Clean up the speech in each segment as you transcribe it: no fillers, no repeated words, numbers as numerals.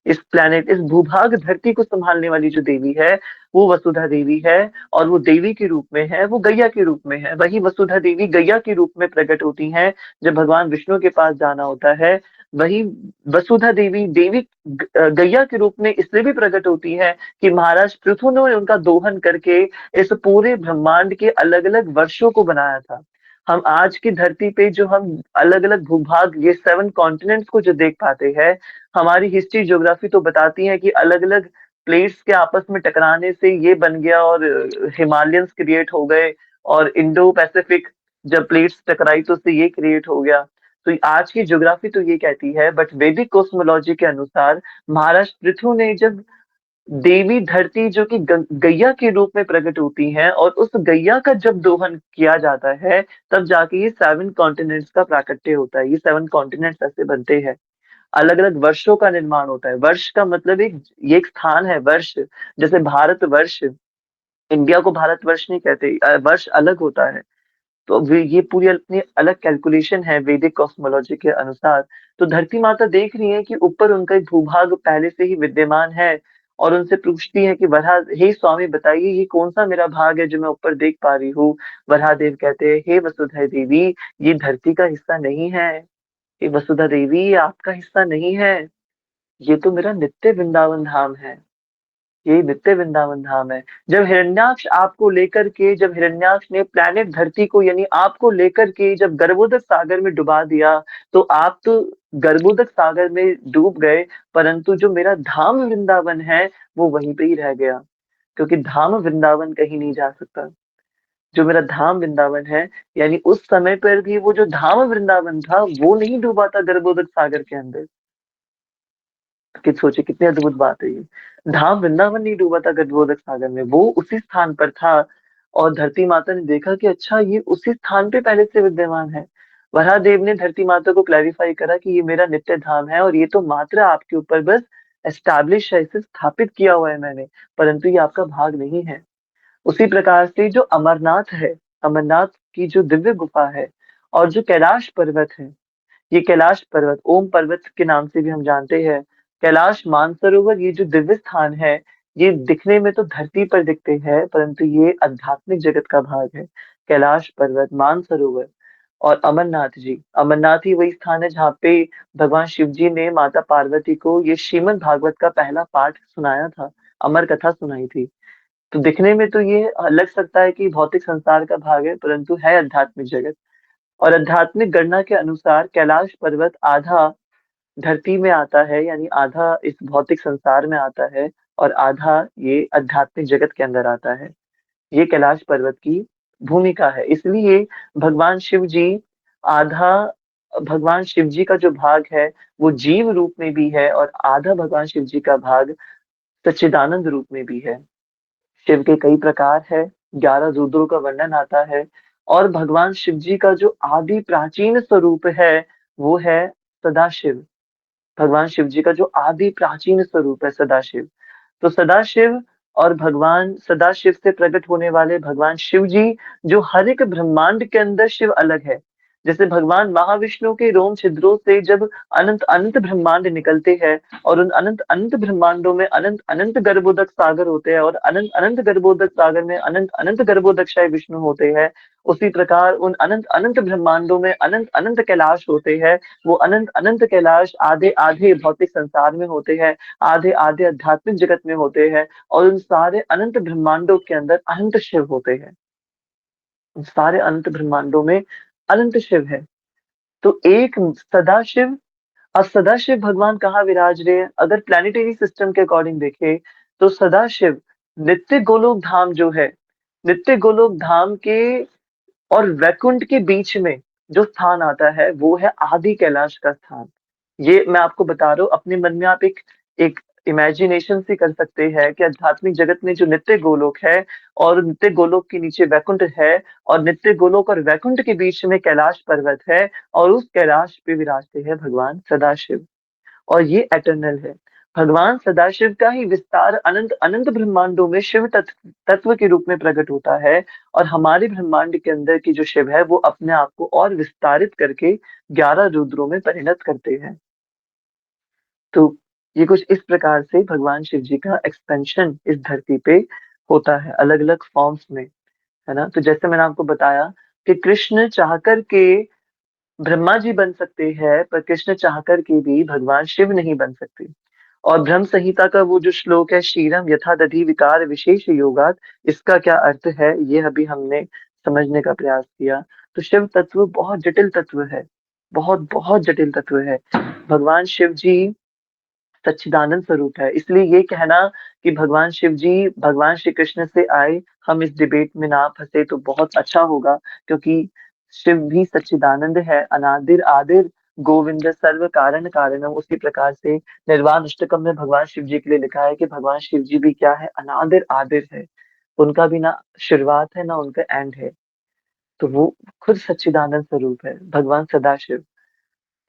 इस प्लैनेट, इस भूभाग धरती को संभालने वाली जो देवी है, वो वसुधा देवी है। और वो देवी के रूप में है, वो गैया के रूप में है। वही वसुधा देवी गैया के रूप में प्रकट होती हैं जब भगवान विष्णु के पास जाना होता है। वही वसुधा देवी देवी गैया के रूप में इसलिए भी प्रकट होती है कि महाराज पृथु ने उनका दोहन करके इस पूरे ब्रह्मांड के अलग अलग वर्षों को बनाया था। हम आज की धरती पे जो हम अलग अलग भूभाग, ये 7 कॉन्टिनेंट्स को जो देख पाते हैं, हमारी हिस्ट्री ज्योग्राफी तो बताती है कि अलग अलग प्लेट्स के आपस में टकराने से ये बन गया, और हिमालयंस क्रिएट हो गए, और इंडो पैसिफिक जब प्लेट्स टकराई तो उससे ये क्रिएट हो गया। तो आज की ज्योग्राफी तो ये कहती है, बट वैदिक कॉस्मोलॉजी के अनुसार महाराज पृथु ने जब देवी धरती जो कि गैया के रूप में प्रकट होती हैं, और उस गैया का जब दोहन किया जाता है, तब जाके ये 7 कॉन्टिनेंट्स का प्राकट्य होता है। ये 7 कॉन्टिनेंट्स ऐसे बनते हैं। अलग अलग वर्षों का निर्माण होता है। वर्ष का मतलब ये एक स्थान है, वर्ष। जैसे भारत वर्ष, इंडिया को भारतवर्ष नहीं कहते, वर्ष अलग होता है। तो ये पूरी अपनी अलग कैलकुलेशन है वैदिक कॉस्मोलॉजी के अनुसार। तो धरती माता देख रही है कि ऊपर उनका एक भूभाग पहले से ही विद्यमान है, और उनसे पूछती है कि वराह, हे स्वामी बताइए ये कौन सा मेरा भाग है जो मैं ऊपर देख पा रही हूँ। वराह देव कहते हैं, हे वसुधा देवी, ये धरती का हिस्सा नहीं है। हे वसुधा देवी, ये आपका हिस्सा नहीं है। ये तो मेरा नित्य वृंदावन धाम है। ये नित्य वृंदावन धाम है। जब हिरण्याक्ष ने प्लैनेट धरती को, यानी आपको लेकर के जब गर्भोदक सागर में डुबा दिया, तो आप तो गर्भोदक सागर में डूब गए, परंतु जो मेरा धाम वृंदावन है, वो वहीं पे ही रह गया। क्योंकि धाम वृंदावन कहीं नहीं जा सकता। जो मेरा धाम वृंदावन है, यानी उस समय पर भी वो जो धाम वृंदावन था, वो नहीं डूबा था गर्भोदक सागर के अंदर। कि सोचे कितनी अद्भुत बात है ये। धाम वृंदावन नहीं डूबा था गढ़बोधक सागर में, वो उसी स्थान पर था। और धरती माता ने देखा कि अच्छा, ये उसी स्थान पे पहले से विद्यमान है। वराहदेव ने धरती माता को क्लैरिफाई करा कि ये मेरा नित्य धाम है, और ये तो मात्र आपके ऊपर बस एस्टैब्लिश है, इसे स्थापित किया हुआ है मैंने, परंतु ये आपका भाग नहीं है। उसी प्रकार से जो अमरनाथ है, अमरनाथ की जो दिव्य गुफा है, और जो कैलाश पर्वत है, ये कैलाश पर्वत ओम पर्वत के नाम से भी हम जानते हैं। कैलाश मानसरोवर, ये जो दिव्य स्थान है, ये दिखने में तो धरती पर दिखते हैं, परंतु ये आध्यात्मिक जगत का भाग है। कैलाश पर्वत, मानसरोवर और अमरनाथ जी। अमरनाथ ही वही स्थान है जहाँ पे भगवान शिव जी ने माता पार्वती को ये श्रीमद् भागवत का पहला पाठ सुनाया था, अमर कथा सुनाई थी। तो दिखने में तो ये लग सकता है कि भौतिक संसार का भाग है, परंतु है आध्यात्मिक जगत। और आध्यात्मिक गणना के अनुसार कैलाश पर्वत आधा धरती में आता है, यानी आधा इस भौतिक संसार में आता है, और आधा ये आध्यात्मिक जगत के अंदर आता है। ये कैलाश पर्वत की भूमिका है। इसलिए भगवान शिव जी आधा, भगवान शिव जी का जो भाग है, वो जीव रूप में भी है, और आधा भगवान शिव जी का भाग सच्चिदानंद रूप में भी है। शिव के कई प्रकार है, 11 रुद्रों का वर्णन आता है। और भगवान शिव जी का जो आदि प्राचीन स्वरूप है, वो है सदाशिव। भगवान शिव जी का जो आदि प्राचीन स्वरूप है सदाशिव। तो सदाशिव और भगवान सदाशिव से प्रकट होने वाले भगवान शिव जी, जो हर एक ब्रह्मांड के अंदर शिव अलग है। जैसे भगवान महाविष्णु के रोम छिद्रों से जब अनंत अनंत ब्रह्मांड निकलते हैं, और उन अनंत अनंत ब्रह्मांडों में अनंत अनंत गर्भोदक सागर होते हैं, और अनंत अनंत गर्भोदक सागर में अनंत अनंत गर्भोदक्षय विष्णु होते हैं। उसी प्रकार उन अनंत अनंत ब्रह्मांडों में अनंत अनंत कैलाश होते हैं। वो अनंत अनंत कैलाश आधे आधे भौतिक संसार में होते हैं, आधे आधे आध्यात्मिक जगत में होते हैं, और उन सारे अनंत ब्रह्मांडों के अंदर अनंत शिव होते हैं। उन सारे अनंत ब्रह्मांडों में अनंत शिव है। तो एक सदाशिव, अब सदाशिव भगवान कहाँ विराज रहे हैं? अगर प्लानिटरी सिस्टम के अकॉर्डिंग देखें, तो सदाशिव नित्य गोलोक धाम जो है, नित्य गोलोक धाम के और वैकुंठ के बीच में जो स्थान आता है, वो है आदि कैलाश का स्थान। ये मैं आपको बता रहा हूँ, अपने मन में आप एक एक इमेजिनेशन से कर सकते हैं कि आध्यात्मिक जगत में जो नित्य गोलोक है, और नित्य गोलोक के नीचे वैकुंठ है, और नित्य गोलोक और वैकुंठ के बीच में कैलाश पर्वत है, और उस कैलाश पे विराजते हैं भगवान सदाशिव। और ये एटर्नल है। भगवान सदाशिव का ही विस्तार अनंत अनंत ब्रह्मांडों में शिव तत्व के रूप में प्रकट होता है। और हमारे ब्रह्मांड के अंदर की जो शिव है, वो अपने आप को और विस्तारित करके 11 रुद्रों में परिणत करते हैं। तो ये कुछ इस प्रकार से भगवान शिव जी का एक्सपेंशन इस धरती पे होता है, अलग-अलग फॉर्म्स में, है ना? तो जैसे मैंने आपको बताया कि कृष्ण चाहकर के ब्रह्मा जी बन सकते हैं, पर कृष्ण चाहकर के भी भगवान शिव नहीं बन सकते। और ब्रह्म संहिता का वो जो श्लोक है, क्षीरम यथा दधि विकार विशेष योगात्, इसका क्या अर्थ है, ये अभी हमने समझने का प्रयास किया। तो शिव तत्व बहुत जटिल तत्व है, बहुत जटिल तत्व है। भगवान शिव जी सच्चिदानंद स्वरूप है। इसलिए ये कहना कि भगवान शिव जी भगवान श्री कृष्ण से आए, हम इस डिबेट में ना फंसे तो बहुत अच्छा होगा, क्योंकि शिव भी सच्चिदानंद है, अनादिर आदिर गोविंद सर्व कारण कारणम। उसी प्रकार से निर्वाण अष्टकम में भगवान शिव जी के लिए लिखा है कि भगवान शिव जी भी क्या है, अनादिर आदिर है। उनका भी ना शुरुआत है ना उनका एंड है। तो वो खुद सच्चिदानंद स्वरूप है, भगवान सदाशिव।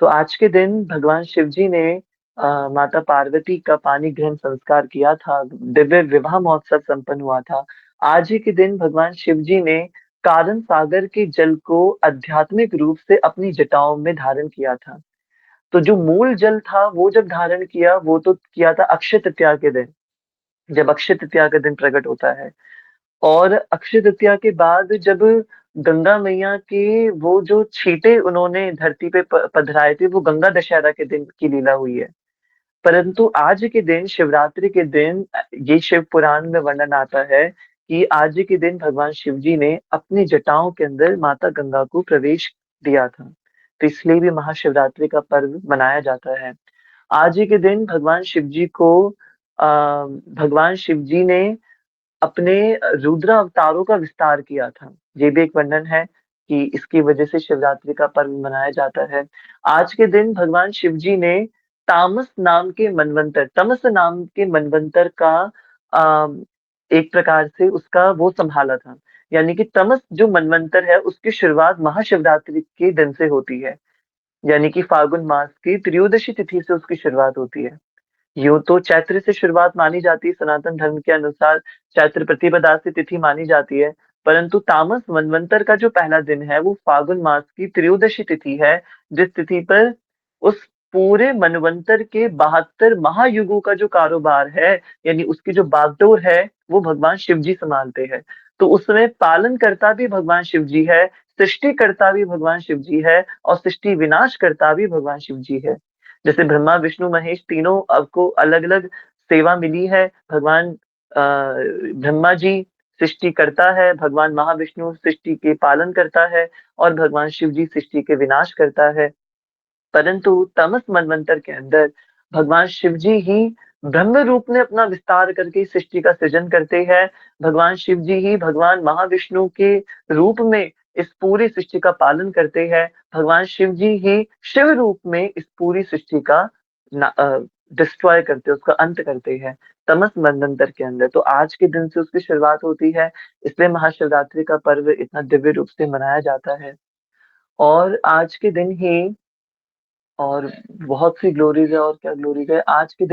तो आज के दिन भगवान शिव जी ने माता पार्वती का पानी ग्रहण संस्कार किया था, दिव्य विवाह महोत्सव संपन्न हुआ था। आज ही के दिन भगवान शिव जी ने कारण सागर के जल को आध्यात्मिक रूप से अपनी जटाओं में धारण किया था। तो जो मूल जल था वो जब धारण किया, वो तो किया था अक्षय तृतीया के दिन, जब अक्षय तृतीया का दिन प्रकट होता है। और अक्षय तृतीया के बाद जब गंगा मैया के वो जो छींटे उन्होंने धरती पे पधराए थे, वो गंगा दशहरा के दिन की लीला हुई है। परंतु आज के दिन, शिवरात्रि के दिन, ये शिव पुराण में वर्णन आता है कि आज के दिन भगवान शिव जी ने अपनी जटाओं के अंदर माता गंगा को प्रवेश दिया था। तो इसलिए भी महाशिवरात्रि का पर्व मनाया जाता है। आज ही के दिन भगवान शिव जी ने अपने रुद्र अवतारों का विस्तार किया था। ये भी एक वर्णन है कि इसकी वजह से शिवरात्रि का पर्व मनाया जाता है। आज के दिन भगवान शिव जी ने तमस नाम के मनवंतर का एक प्रकार से उसका वो संभाला था। यानी कि तमस जो मनवंतर है, उसकी शुरुआत महाशिवरात्रि के दिन से होती है। यानी कि फाल्गुन मास की त्रयोदशी तिथि से उसकी शुरुआत होती है। यूँ तो चैत्र से शुरुआत मानी जाती है, सनातन धर्म के अनुसार चैत्र प्रतिपदा से तिथि मानी जाती है, परंतु तामस मनवंतर का जो पहला दिन है वो फाल्गुन मास की त्रयोदशी तिथि है, जिस तिथि पर उस पूरे मनवंतर के 72 महायुगों का जो कारोबार है, यानी उसकी जो बागडोर है, वो भगवान शिव जी सँभालते हैं। तो उसमें पालनकर्ता भी भगवान शिव जी है, सृष्टिकर्ता भी भगवान शिव जी है और सृष्टि विनाशकर्ता भी भगवान शिव जी है। जैसे ब्रह्मा, विष्णु, महेश तीनों को अलग-अलग सेवा मिली है। भगवान ब्रह्मा जी सृष्टि करता है, भगवान महाविष्णु सृष्टि के पालन करता है और भगवान शिव जी सृष्टि के विनाश करता है। परंतु तमस मनवंतर के अंदर भगवान शिव जी ही ब्रह्म रूप में अपना विस्तार करके सृष्टि का सृजन करते हैं। भगवान शिव जी ही भगवान महाविष्णु के रूप में इस पूरी सृष्टि का पालन करते हैं। भगवान शिव जी ही शिव रूप में इस पूरी सृष्टि का डिस्ट्रॉय करते हैं, उसका अंत करते हैं, तमस मनवंतर के अंदर। तो आज के दिन से उसकी शुरुआत होती है, इसलिए महाशिवरात्रि का पर्व इतना दिव्य रूप से मनाया जाता है। और आज के दिन ही और बहुत सी ग्लोरीज़ है और क्या ग्लोरीज़ है, आज के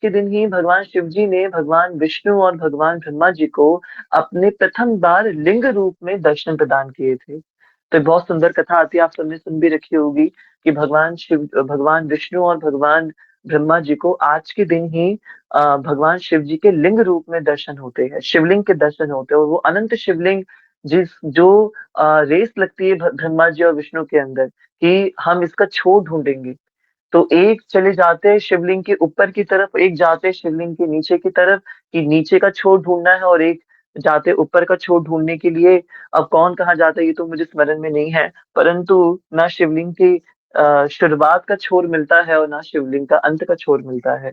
दिन ही भगवान शिव जी ने भगवान विष्णु और भगवान ब्रह्मा जी को अपने प्रथम बार लिंग रूप में दर्शन प्रदान किए थे। तो एक बहुत सुंदर कथा आती है, आप सबने सुन भी रखी होगी कि भगवान विष्णु और भगवान ब्रह्मा जी को आज के दिन ही भगवान शिव जी के लिंग रूप में दर्शन होते हैं, शिवलिंग के दर्शन होते हैं और वो अनंत शिवलिंग जो रेस लगती है ब्रह्मा जी और विष्णु के अंदर कि हम इसका छोर ढूँढेंगे। तो एक चले जाते हैं शिवलिंग के ऊपर की तरफ, एक जाते हैं शिवलिंग के नीचे की तरफ कि नीचे का छोर ढूँढना है और एक जाते हैं ऊपर का छोर ढूँढने के लिए। अब कौन कहाँ जाता है ये तो मुझे स्मरण में नहीं है, परंतु ना शिवलिंग की शुरुआत का छोर मिलता है और ना शिवलिंग का अंत का छोर मिलता है।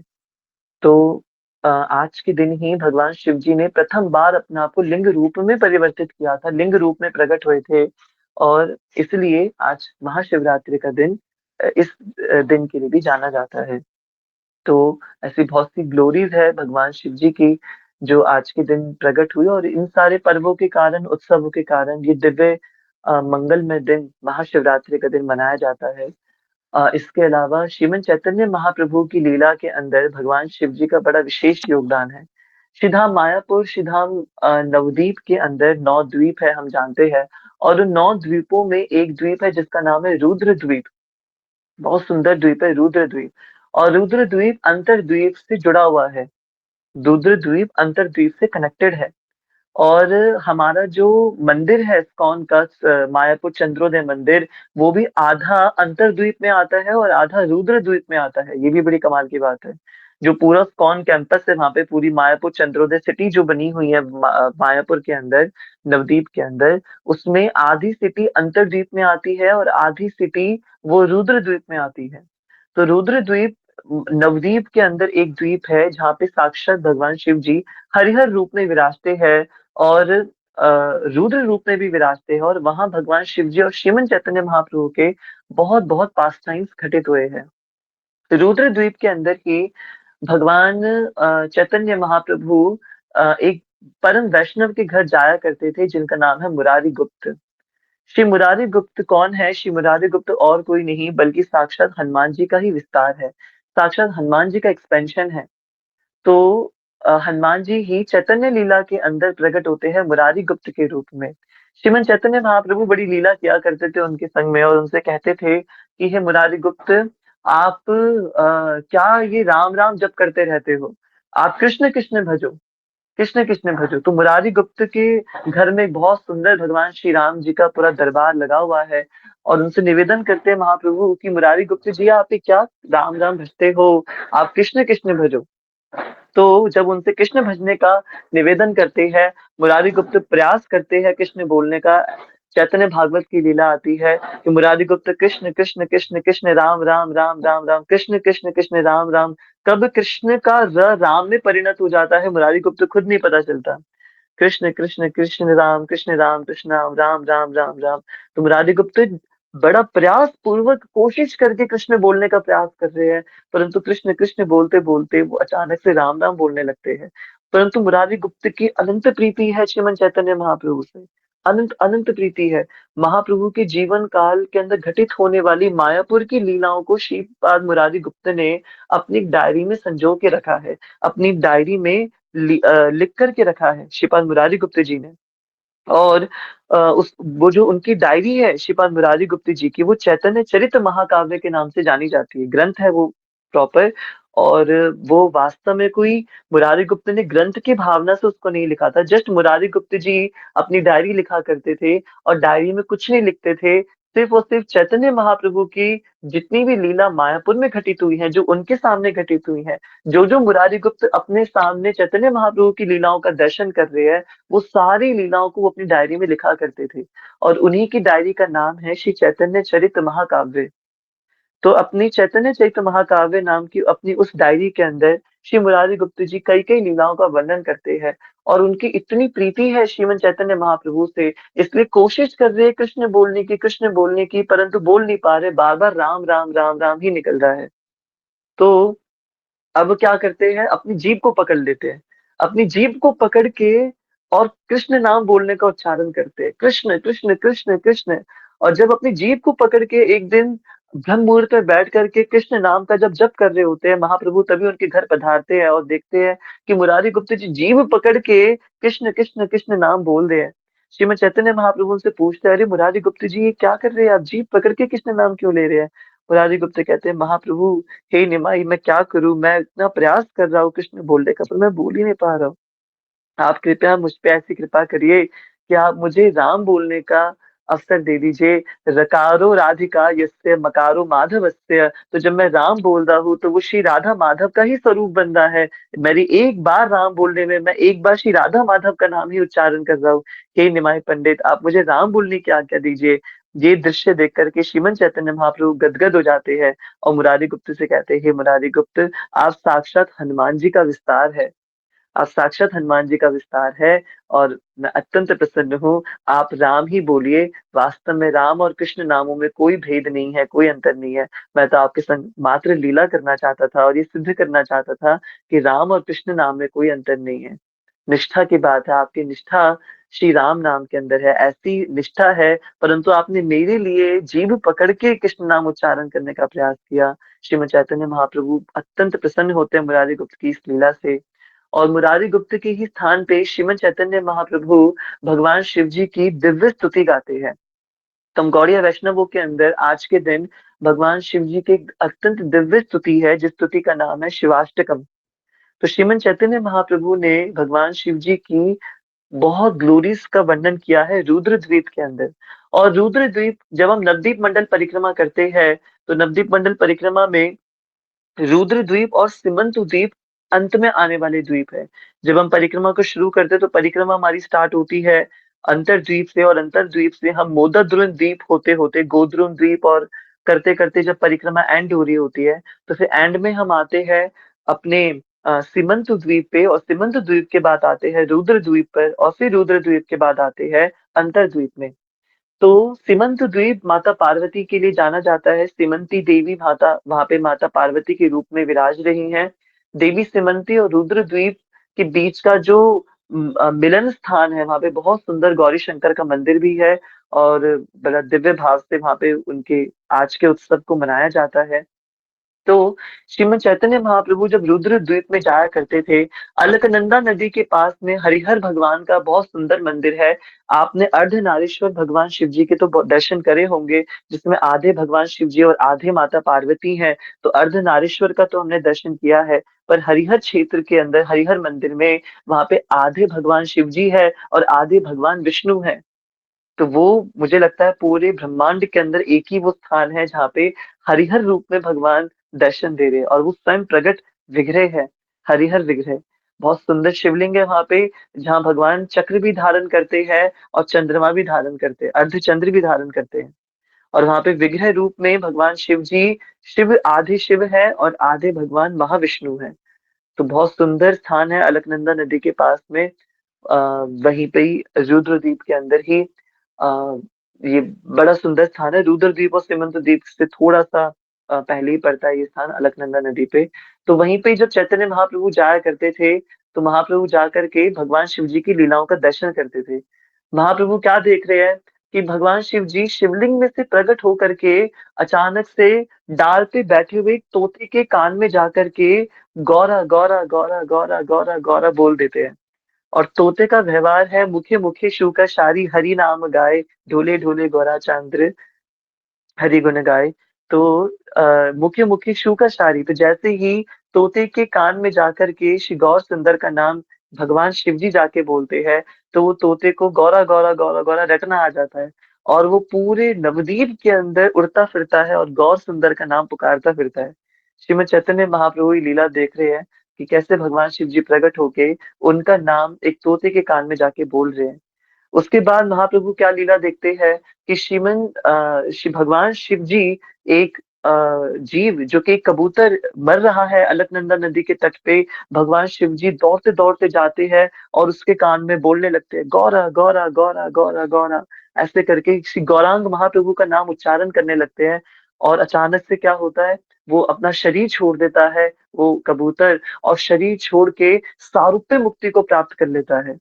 तो आज के दिन ही भगवान शिव जी ने प्रथम बार अपने आप को लिंग रूप में परिवर्तित किया था, लिंग रूप में प्रकट हुए थे और इसलिए आज महाशिवरात्रि का दिन इस दिन के लिए भी जाना जाता है। तो ऐसी बहुत सी ग्लोरीज़ है भगवान शिव जी की, जो आज के दिन प्रकट हुई और इन सारे पर्वों के कारण, उत्सवों के कारण ये दिव्य मंगलमय दिन महाशिवरात्रि का दिन मनाया जाता है। इसके अलावा श्रीमन चैतन्य महाप्रभु की लीला के अंदर भगवान शिव जी का बड़ा विशेष योगदान है। श्रीधाम मायापुर, श्रीधाम नवद्वीप के अंदर 9 द्वीप है हम जानते हैं और उन 9 द्वीपों में एक द्वीप है जिसका नाम है रुद्र द्वीप। बहुत सुंदर द्वीप है रुद्र द्वीप और रुद्रद्वीप अंतर्द्वीप से जुड़ा हुआ है। रुद्रद्वीप अंतर्द्वीप से कनेक्टेड है। और हमारा जो मंदिर है इस्कॉन का, मायापुर चंद्रोदय मंदिर, वो भी आधा अंतर्द्वीप में आता है और आधा रुद्रद्वीप में आता है। ये भी बड़ी कमाल की बात है। जो पूरा इस्कॉन कैंपस है वहां पे, पूरी मायापुर चंद्रोदय सिटी जो बनी हुई है मायापुर के अंदर, नवद्वीप के अंदर, उसमें आधी सिटी अंतर्द्वीप में आती है और आधी सिटी वो रुद्रद्वीप में आती है। तो रुद्रद्वीप नवद्वीप के अंदर एक द्वीप है जहाँ पे साक्षात भगवान शिव जी हरिहर रूप में विराजते हैं और रुद्र रूप में भी विराजते हैं। और वहां भगवान शिव जी और श्रीमन चैतन्य महाप्रभु के बहुत बहुत पास टाइम्स घटित हुए हैं। रुद्र द्वीप के अंदर ही भगवान चैतन्य महाप्रभु एक परम वैष्णव के घर जाया करते थे जिनका नाम है मुरारी गुप्त। श्री मुरारी गुप्त कौन है? श्री मुरारी गुप्त और कोई नहीं बल्कि साक्षात हनुमान जी का ही विस्तार है, साक्षात हनुमान जी का एक्सपेंशन है। तो हनुमान जी ही चैतन्य लीला के अंदर प्रकट होते हैं मुरारी गुप्त के रूप में। श्रीमन चैतन्य महाप्रभु बड़ी लीला किया करते थे उनके संग में और उनसे कहते थे कि हे मुरारी गुप्त, आप क्या ये राम राम जप करते रहते हो? आप कृष्ण कृष्ण भजो, कृष्ण कृष्ण भजो। तो मुरारी गुप्त के घर में बहुत सुंदर भगवान श्री राम जी का पूरा दरबार लगा हुआ है। और उनसे निवेदन करते हैं महाप्रभु कि मुरारी गुप्त जी, आप ये क्या राम राम भजते हो? आप कृष्ण कृष्ण भजो। तो जब उनसे कृष्ण भजने का निवेदन करते हैं, मुरारी गुप्त प्रयास करते हैं कृष्ण बोलने का, चैतन्य भागवत की लीला आती है कि मुरारी गुप्त कृष्ण कृष्ण कृष्ण कृष्ण राम राम राम राम राम कृष्ण कृष्ण कृष्ण राम राम, कब कृष्ण का राम में परिणत हो जाता है मुरारी गुप्त खुद नहीं पता चलता। कृष्ण कृष्ण कृष्ण राम कृष्ण राम कृष्ण राम राम राम राम राम। तो मुरारी गुप्त बड़ा प्रयास पूर्वक कोशिश करके कृष्ण बोलने का प्रयास कर रहे हैं, परंतु कृष्ण कृष्ण बोलते बोलते वो अचानक से राम राम बोलने लगते हैं। परंतु मुरारी गुप्त की अनंत प्रीति है श्रीमन चैतन्य महाप्रभु से, अनंत अनंत प्रीति है। महाप्रभु के जीवन काल के अंदर घटित होने वाली मायापुर की लीलाओं को श्रीपाद मुरारी गुप्त ने अपनी डायरी में संजो के रखा है, अपनी डायरी में लिख करके रखा है श्रीपाद मुरारी गुप्त जी ने। और उस वो जो उनकी डायरी है श्रीपाद मुरारी गुप्त जी की, वो चैतन्य चरित महाकाव्य के नाम से जानी जाती है, ग्रंथ है वो प्रॉपर। और वो वास्तव में कोई मुरारी गुप्त ने ग्रंथ की भावना से उसको नहीं लिखा था, जस्ट मुरारी गुप्त जी अपनी डायरी लिखा करते थे और डायरी में कुछ नहीं लिखते थे, सिर्फ और सिर्फ चैतन्य महाप्रभु की जितनी भी लीला मायापुर में घटित हुई है, जो उनके सामने घटित हुई है, जो जो मुरारी गुप्त अपने सामने चैतन्य महाप्रभु की लीलाओं का दर्शन कर रहे हैं, वो सारी लीलाओं को वो अपनी डायरी में लिखा करते थे। और उन्हीं की डायरी का नाम है श्री चैतन्य चरित महाकाव्य। तो अपनी चैतन्य चरित महाकाव्य नाम की अपनी उस डायरी के अंदर श्री मुरारी गुप्त जी कई कई लीलाओं का वर्णन करते हैं। और उनकी इतनी प्रीति है श्रीमन चैतन्य महाप्रभु से, इसलिए कोशिश कर रहे हैं कृष्ण बोलने की, परंतु बोल नहीं पा रहे, बार बार राम राम राम राम ही निकल रहा है। तो अब क्या करते हैं, अपनी जीभ को पकड़ लेते हैं, अपनी जीभ को पकड़ के और कृष्ण नाम बोलने का उच्चारण करते हैं, कृष्ण कृष्ण कृष्ण कृष्ण। और जब अपनी जीभ को पकड़ के एक दिन ब्रह्म मुहूर्त में बैठ करके कृष्ण नाम का जब जप कर रहे होते हैं, महाप्रभु तभी उनके घर पधारते हैं और देखते हैं कि मुरारी गुप्त जी जीभ पकड़ के कृष्ण कृष्ण कृष्ण नाम बोल रहे हैं। श्रीमद चैतन्य महाप्रभु से पूछते हैं, अरे मुरारी गुप्त जी ये क्या कर रहे हैं आप, जीभ पकड़ के कृष्ण नाम क्यों ले रहे हैं? मुरारी गुप्त कहते हैं, महाप्रभु हे निमाई, मैं क्या करूं, मैं इतना प्रयास कर रहा हूँ कृष्ण बोलने का पर मैं बोल ही नहीं पा रहा हूँ। आप कृपया मुझ पे ऐसी कृपा करिए कि आप मुझे राम बोलने का अवसर दे दीजिए। रकारो राधिका यस्य मकारो माधवस्य, तो जब मैं राम बोल रहा हूँ तो वो श्री राधा माधव का ही स्वरूप बन रहा है। मेरी एक बार राम बोलने में मैं एक बार श्री राधा माधव का नाम ही उच्चारण कर रहा हूँ। हे निमाई पंडित, आप मुझे राम बोलने की आज्ञा दीजिए। ये दृश्य देख करके श्रीमन चैतन्य महाप्रभु गदगद हो जाते हैं और मुरारी गुप्त से कहते हैं, हे मुरारी गुप्त, आप साक्षात हनुमान जी का विस्तार है, आप साक्षात हनुमान जी का विस्तार है। और मैं अत्यंत प्रसन्न हूँ, आप राम ही बोलिए। वास्तव में राम और कृष्ण नामों में कोई भेद नहीं है, कोई अंतर नहीं है। मैं तो आपके संग मात्र लीला करना चाहता था और ये सिद्ध करना चाहता था कि राम और कृष्ण नाम में कोई अंतर नहीं है। निष्ठा की बात है, आपकी निष्ठा श्री राम नाम के अंदर है, ऐसी निष्ठा है, परंतु आपने मेरे लिए जीभ पकड़ के कृष्ण नाम उच्चारण करने का प्रयास किया। श्रीमद चैतन्य महाप्रभु अत्यंत प्रसन्न होते हैं मुरारी गुप्त की इस लीला से। और मुरारी गुप्त के ही स्थान पे श्रीमद चैतन्य महाप्रभु भगवान शिव जी की दिव्य स्तुति गाते हैं। तो हम गौड़िया वैष्णवों के अंदर आज के दिन भगवान शिव जी की एक अत्यंत दिव्य स्तुति है, जिस स्तुति का नाम है शिवाष्टकम। तो श्रीमन चैतन्य महाप्रभु ने भगवान शिव जी की बहुत ग्लोरीज का वर्णन किया है रुद्र द्वीप के अंदर। और रुद्र द्वीप, जब हम नवदीप मंडल परिक्रमा करते हैं, तो नवदीप मंडल परिक्रमा में रुद्र द्वीप और सिमंत द्वीप अंत में आने वाले द्वीप है। जब हम परिक्रमा को शुरू करते हैं तो परिक्रमा हमारी स्टार्ट होती है अंतर द्वीप से, और अंतर द्वीप से हम मोदद्रुन द्वीप होते होते गोद्रुन द्वीप, और करते करते जब परिक्रमा एंड हो रही होती है, तो फिर एंड में हम आते हैं अपने सिमंत द्वीप पे, और सिमंत द्वीप के बाद आते हैं रुद्र द्वीप पर, और फिर रुद्र द्वीप के बाद आते हैं अंतर द्वीप में। तो सीमंत द्वीप माता पार्वती के लिए जाना जाता है। सीमंती देवी माता वहां पे माता पार्वती के रूप में विराज रही हैं। देवी सीमंती और रुद्र द्वीप के बीच का जो मिलन स्थान है, वहां पे बहुत सुंदर गौरी शंकर का मंदिर भी है, और बड़ा दिव्य भाव से वहां पे उनके आज के उत्सव को मनाया जाता है। तो श्रीमद चैतन्य महाप्रभु जब रुद्र द्वीप में जाया करते थे, अलकनंदा नदी के पास में हरिहर भगवान का बहुत सुंदर मंदिर है। आपने अर्धनारीश्वर भगवान शिव जी के तो दर्शन करे होंगे, जिसमें आधे भगवान शिव जी और आधे माता पार्वती हैं। तो अर्धनारीश्वर का तो हमने दर्शन किया है, पर हरिहर क्षेत्र के अंदर हरिहर मंदिर में वहां पे आधे भगवान शिव जी है और आधे भगवान विष्णु है। तो वो मुझे लगता है पूरे ब्रह्मांड के अंदर एक ही वो स्थान है जहाँ पे हरिहर रूप में भगवान दर्शन दे रहे हैं, और वो स्वयं प्रकट विग्रह है, हरिहर विग्रह। बहुत सुंदर शिवलिंग है वहां पे, जहाँ भगवान चक्र भी धारण करते हैं और चंद्रमा भी धारण करते हैं, अर्धचंद्र भी धारण करते हैं। और वहां पे विग्रह रूप में भगवान शिव जी, शिव आधे शिव है और आधे भगवान महाविष्णु है। तो बहुत सुंदर स्थान है अलकनंदा नदी के पास में। आ, वहीं पे ही रुद्रद्वीप के अंदर ही आ, ये बड़ा सुंदर स्थान है। रुद्रद्वीप और सीमंत द्वीप से थोड़ा सा पहले ही पड़ता है ये स्थान अलकनंदा नदी पे। तो वहीं पे जब चैतन्य महाप्रभु जाया करते थे, तो महाप्रभु जा करके भगवान शिव जी की लीलाओं का दर्शन करते थे। महाप्रभु क्या देख रहे हैं कि भगवान शिव जी शिवलिंग में से प्रकट होकर के अचानक से डाल पे बैठे हुए एक तोते के कान में जाकर के गौरा गौरा गौरा गौरा गौरा गौरा बोल देते हैं। और तोते का व्यवहार है मुखे मुखे शू का शारी हरि नाम गाए, ढोले ढोले गौरा चांद्र हरि गुण गाए। तो मुखे मुखे शू का शारी, तो जैसे ही तोते के कान में जाकर के श्री गौर सुंदर का नाम भगवान शिव जी जाके बोलते हैं, तो वो तोते को गौरा गौरा गौरा गौरा रटना आ जाता है, और वो पूरे नवद्वीप के अंदर उड़ता फिरता है और गौर सुंदर का नाम पुकारता फिरता है। श्रीमद चैतन्य महाप्रभु ये लीला देख रहे हैं कि कैसे भगवान शिव जी प्रकट होके उनका नाम एक तोते के कान में जाके बोल रहे हैं। उसके बाद महाप्रभु क्या लीला देखते हैं कि श्री भगवान शिव जी एक जीव जो कि एक कबूतर मर रहा है अलकनंदा नदी के तट पे, भगवान शिव जी दौड़ते दौड़ते जाते हैं और उसके कान में बोलने लगते हैं गौरा गौरा गौरा गौरा गौरा, ऐसे करके श्री गौरांग महाप्रभु का नाम उच्चारण करने लगते हैं। और अचानक से क्या होता है, वो अपना शरीर छोड़ देता है, वो कबूतर, और शरीर छोड़ के सारूप्य मुक्ति को प्राप्त कर लेता है।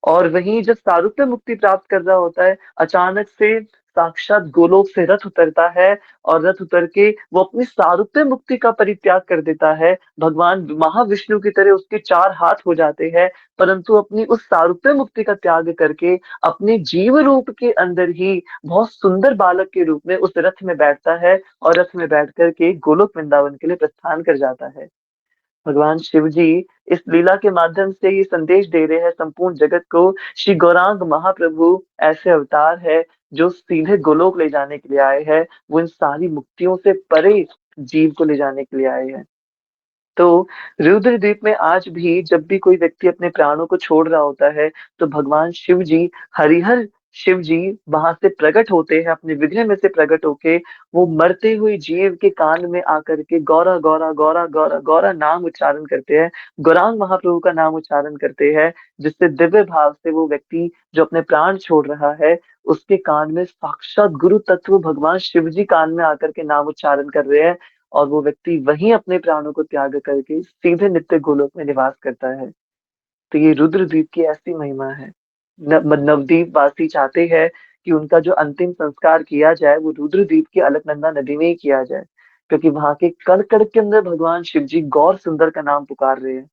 और वहीं जब सारूप्य मुक्ति प्राप्त कर रहा होता है, अचानक से साक्षात गोलोक से रथ उतरता है, और रथ उतर के वो अपनी सारूप्य मुक्ति का परित्याग कर देता है। भगवान महाविष्णु की तरह उसके चार हाथ हो जाते हैं, परंतु अपनी उस सारूप्य मुक्ति का त्याग करके अपने जीव रूप के अंदर ही बहुत सुंदर बालक के रूप में उस रथ में बैठता है, और रथ में बैठ करके गोलोक वृंदावन के लिए प्रस्थान कर जाता है। भगवान शिव जी इस लीला के माध्यम से ये संदेश दे रहे हैं संपूर्ण जगत को, श्री गौरांग महाप्रभु ऐसे अवतार है जो सीधे गोलोक ले जाने के लिए आए हैं। वो इन सारी मुक्तियों से परे जीव को ले जाने के लिए आए हैं। तो रुद्र द्वीप में आज भी जब भी कोई व्यक्ति अपने प्राणों को छोड़ रहा होता है, तो भगवान शिव जी, हरिहर शिव जी वहां से प्रकट होते हैं, अपने विग्रह में से प्रकट होके वो मरते हुए जीव के कान में आकर के गौरा गौरा गौरा गौरा गौरा नाम उच्चारण करते हैं, गौरांग महाप्रभु का नाम उच्चारण करते हैं, जिससे दिव्य भाव से वो व्यक्ति जो अपने प्राण छोड़ रहा है, उसके कान में साक्षात गुरु तत्व भगवान शिव जी कान में आकर के नाम उच्चारण कर रहे हैं, और वो व्यक्ति वहीं अपने प्राणों को त्याग करके सीधे नित्य गोलोक में निवास करता है। तो ये रुद्रद्वीप की ऐसी महिमा है। नवद्वीप वासी चाहते हैं कि उनका जो अंतिम संस्कार किया जाए वो रुद्रद्वीप की अलकनंदा नदी में ही किया जाए, क्योंकि वहां के कण कण के अंदर भगवान शिव जी गौर सुंदर का नाम पुकार रहे हैं।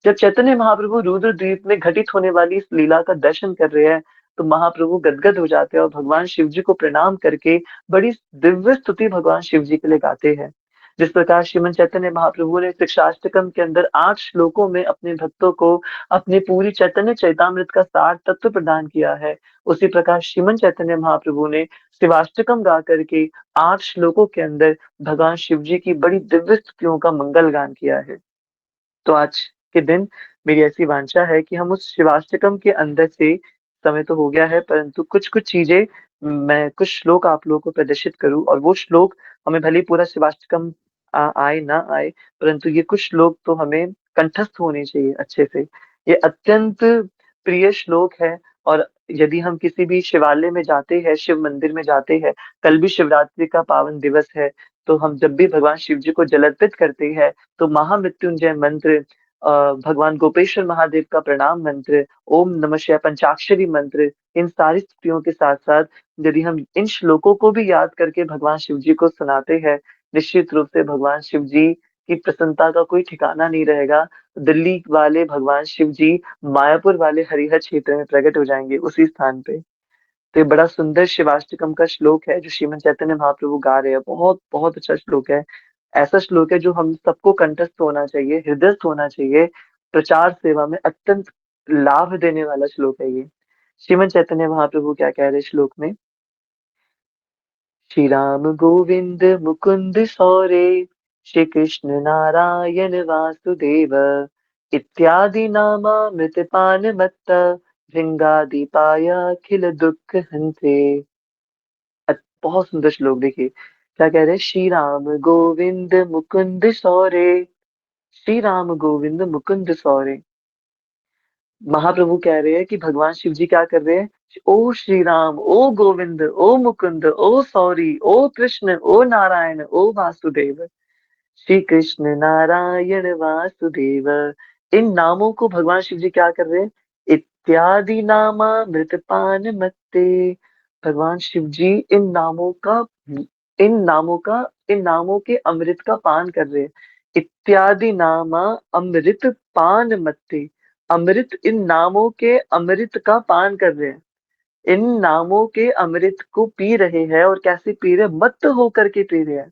जब चैतन्य महाप्रभु रुद्र द्वीप में घटित होने वाली इस लीला का दर्शन कर रहे हैं, तो महाप्रभु गदगद हो जाते हैं और भगवान शिव जी को प्रणाम करके बड़ी दिव्य स्तुति भगवान शिव जी के लिए गाते हैं। जिस प्रकार श्रीमद् चैतन्य महाप्रभु ने शिक्षाष्टकम के अंदर 8 श्लोकों में अपने भक्तों को अपनी पूरी चैतन्य चैतामृत का सार तत्व प्रदान किया है, उसी प्रकार श्रीमद् चैतन्य महाप्रभु ने शिवाष्टकम गा करके 8 श्लोकों के अंदर भगवान शिव जी की बड़ी दिव्य स्तुतियों का मंगल गान किया है। तो आज के दिन मेरी ऐसी वांछा है कि हम उस शिवाष्टकम के अंदर से, समय तो हो गया है, परंतु कुछ-कुछ चीज़ें, मैं कुछ श्लोक आप लोगों को प्रदर्शित करूँ और वो श्लोक हमें भले ही पूरा शिवाष्टकम आए ना आए, परंतु ये कुछ श्लोक तो हमें कंठस्थ होने चाहिए अच्छे से। ये अत्यंत प्रिय श्लोक है और यदि हम किसी भी शिवालय में जाते हैं, शिव मंदिर में जाते हैं, कल भी शिवरात्रि का पावन दिवस है, तो हम जब भी भगवान शिव जी को जल अर्पित करते हैं, तो महामृत्युंजय मंत्र, भगवान गोपेश्वर महादेव का प्रणाम मंत्र, ओम नमः शिवाय पंचाक्षरी मंत्र, इन सारी स्तुतियों के साथ-साथ यदि हम इन श्लोकों को भी याद करके भगवान शिव जी को सुनाते हैं, निश्चित रूप से भगवान शिव जी की प्रसन्नता का कोई ठिकाना नहीं रहेगा। दिल्ली वाले भगवान शिव जी मायापुर वाले हरिहर क्षेत्र में प्रकट हो जाएँगे उसी स्थान पे। तो ये बड़ा सुंदर शिवाष्टकम का श्लोक है जो श्रीमद् चैतन्य महाप्रभु गा रहे हैं। बहुत, बहुत अच्छा श्लोक है। ऐसा श्लोक है जो हम सबको कंठस्थ होना चाहिए, हृदयस्थ होना चाहिए। प्रचार सेवा में अत्यंत लाभ देने वाला श्लोक है ये। श्रीमद् चैतन्य महाप्रभु क्या कह रहे हैं श्लोक में? श्री राम गोविंद मुकुंद सौरे, श्री कृष्ण नारायण वासुदेव, इत्यादि नामामृत पान मत्त, भृंगादिपाय अखिल दुख हन्ते। बहुत सुंदर श्लोक, देखिए क्या कह रहे हैं। श्री राम गोविंद मुकुंद सौरे, श्री राम गोविंद मुकुंद सौरे। महाप्रभु कह रहे हैं कि भगवान शिव जी क्या कर रहे हैं। ओ श्री राम, ओ गोविंद, ओ मुकुंद, ओ सौरी, ओ कृष्ण, ओ नारायण, ओ वासुदेव। श्री कृष्ण नारायण वासुदेव, इन नामों को भगवान शिव जी क्या कर रहे हैं। इत्यादि नामामृतपान मत्ते। भगवान शिव जी इन नामों के अमृत का पान कर रहे हैं। इत्यादि नामा अमृत पान मत्ते। अमृत, इन नामों के अमृत का पान कर रहे हैं। इन नामों के अमृत को पी रहे हैं और कैसे पी रहे हैं, मत्त होकर के पी रहे हैं,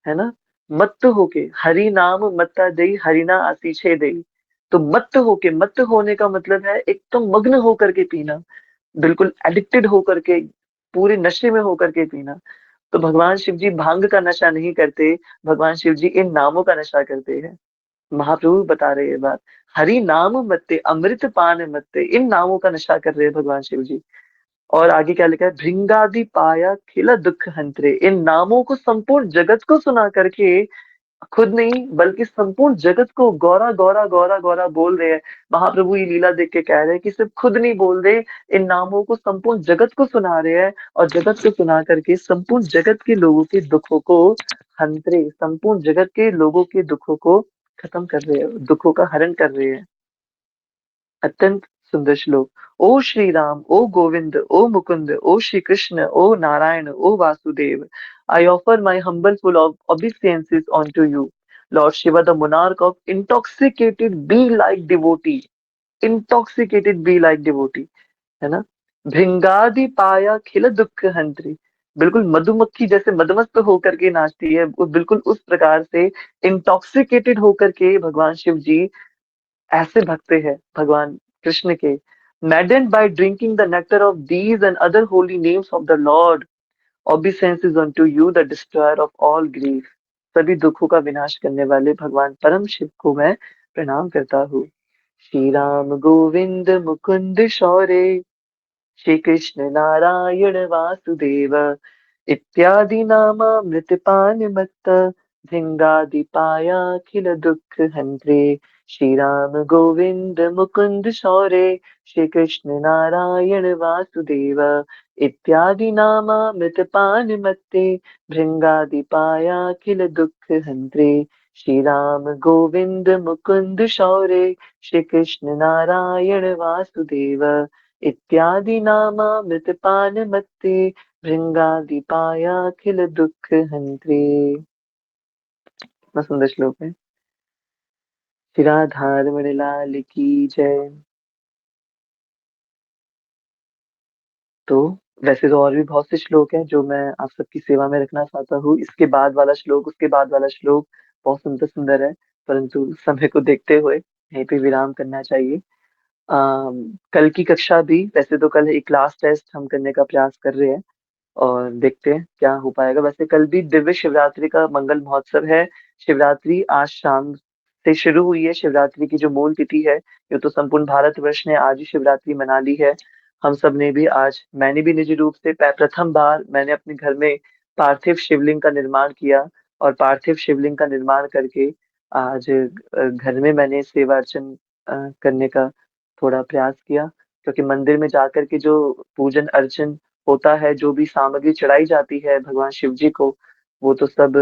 है ना? मत्त होके, हरि नाम मत्ता देई हरिना आसीछे देई। तो मत्त होके, मत्त होने का मतलब है एकदम मग्न होकर के पीना, बिल्कुल एडिक्टेड होकर के, पूरे नशे में होकर के पीना। तो भगवान शिव जी भांग का नशा नहीं करते, भगवान शिव जी इन नामों का नशा करते हैं। महाप्रभु बता रहे हैं ये बात। हरि नाम मत्ते, अमृत पान मत्ते, इन नामों का नशा कर रहे हैं भगवान शिव जी। और आगे क्या लिखा है, भृंगादि पाया खिला दुख हंत्रे। इन नामों को संपूर्ण जगत को सुना करके, खुद नहीं बल्कि संपूर्ण जगत को गौरा गौरा गौरा गौरा बोल रहे हैं। महाप्रभु ये लीला देख के कह रहे हैं कि सिर्फ खुद नहीं बोल रहे, इन नामों को संपूर्ण जगत को सुना रहे हैं और जगत को सुना करके संपूर्ण जगत के लोगों के दुखों को हंत्रे, संपूर्ण जगत के लोगों के दुखों को खत्म कर रहे हैं, दुखों का हरण कर रहे हैं। अत्यंत सुंदर श्लोक। ओ श्री राम, ओ गोविंद, ओ मुकुंद, ओ श्री कृष्ण, ओ नारायण, ओ Vasudev, I offer my humble full of obeisances unto you, Lord Shiva, the monarch of intoxicated be like devotee, intoxicated be like devotee, है ना? भृंगादि पाया खिल दुख हंत्री। बिल्कुल मधुमक्खी जैसे मदमस्त होकर के नाचती है, बिल्कुल उस प्रकार से इंटॉक्सिकेटेड होकर के भगवान शिव जी ऐसे भक्ते हैं भगवान कृष्ण के। Maddened by drinking the nectar of these and other holy names of the lord, obeisances unto you the destroyer of all grief। सभी दुखों का विनाश करने वाले भगवान परम शिव को मैं प्रणाम करता हूँ। श्री राम गोविंद मुकुंद शौर्य, श्री कृष्ण नारायण वासुदेव, इत्यादि नामामृतपान मत्त, भृंगादिपायाखिल दुख हन्त्रे। श्री राम गोविंद मुकुंद शौर्य, श्री कृष्ण नारायण वासुदेव, इत्यादि नामामृतपान मत्ते, भृंगादिपायाखिल दुख हन्त्रे। श्री राम गोविंद मुकुंद शौर्य, श्री कृष्ण नारायण वासुदेव, इत्यादि नामामृतपान मत्ते, भृंगादिपायाखिल दुख हन्त्रे। कितना सुंदर श्लोक है। श्री राधा रमण लाल की जय। तो वैसे तो और भी बहुत से श्लोक हैं जो मैं आप सबकी सेवा में रखना चाहता हूँ। इसके बाद वाला श्लोक, उसके बाद वाला श्लोक बहुत सुंदर-सुंदर है, परंतु समय को देखते हुए यहीं पे विराम करना चाहिए। कल की कक्षा भी वैसे तो कल एक लास्ट टेस्ट हम करने का प्रयास कर रहे हैं और देखते हैं क्या हो पाएगा। वैसे कल भी दिव्य शिवरात्रि का मंगल महोत्सव है। शिवरात्रि आज शाम से शुरू हुई है। शिवरात्रि की जो मूल तिथि है, ये तो संपूर्ण भारतवर्ष ने आज ही शिवरात्रि मना ली है। हम सब ने भी आज मैंने भी निजी रूप से प्रथम बार मैंने अपने घर में पार्थिव शिवलिंग का निर्माण किया और पार्थिव शिवलिंग का निर्माण करके आज घर में मैंने सेवा अर्चन करने का थोड़ा प्रयास किया। क्योंकि मंदिर में जाकर के जो पूजन अर्चन होता है, जो भी सामग्री चढ़ाई जाती है भगवान शिव जी को, वो तो सब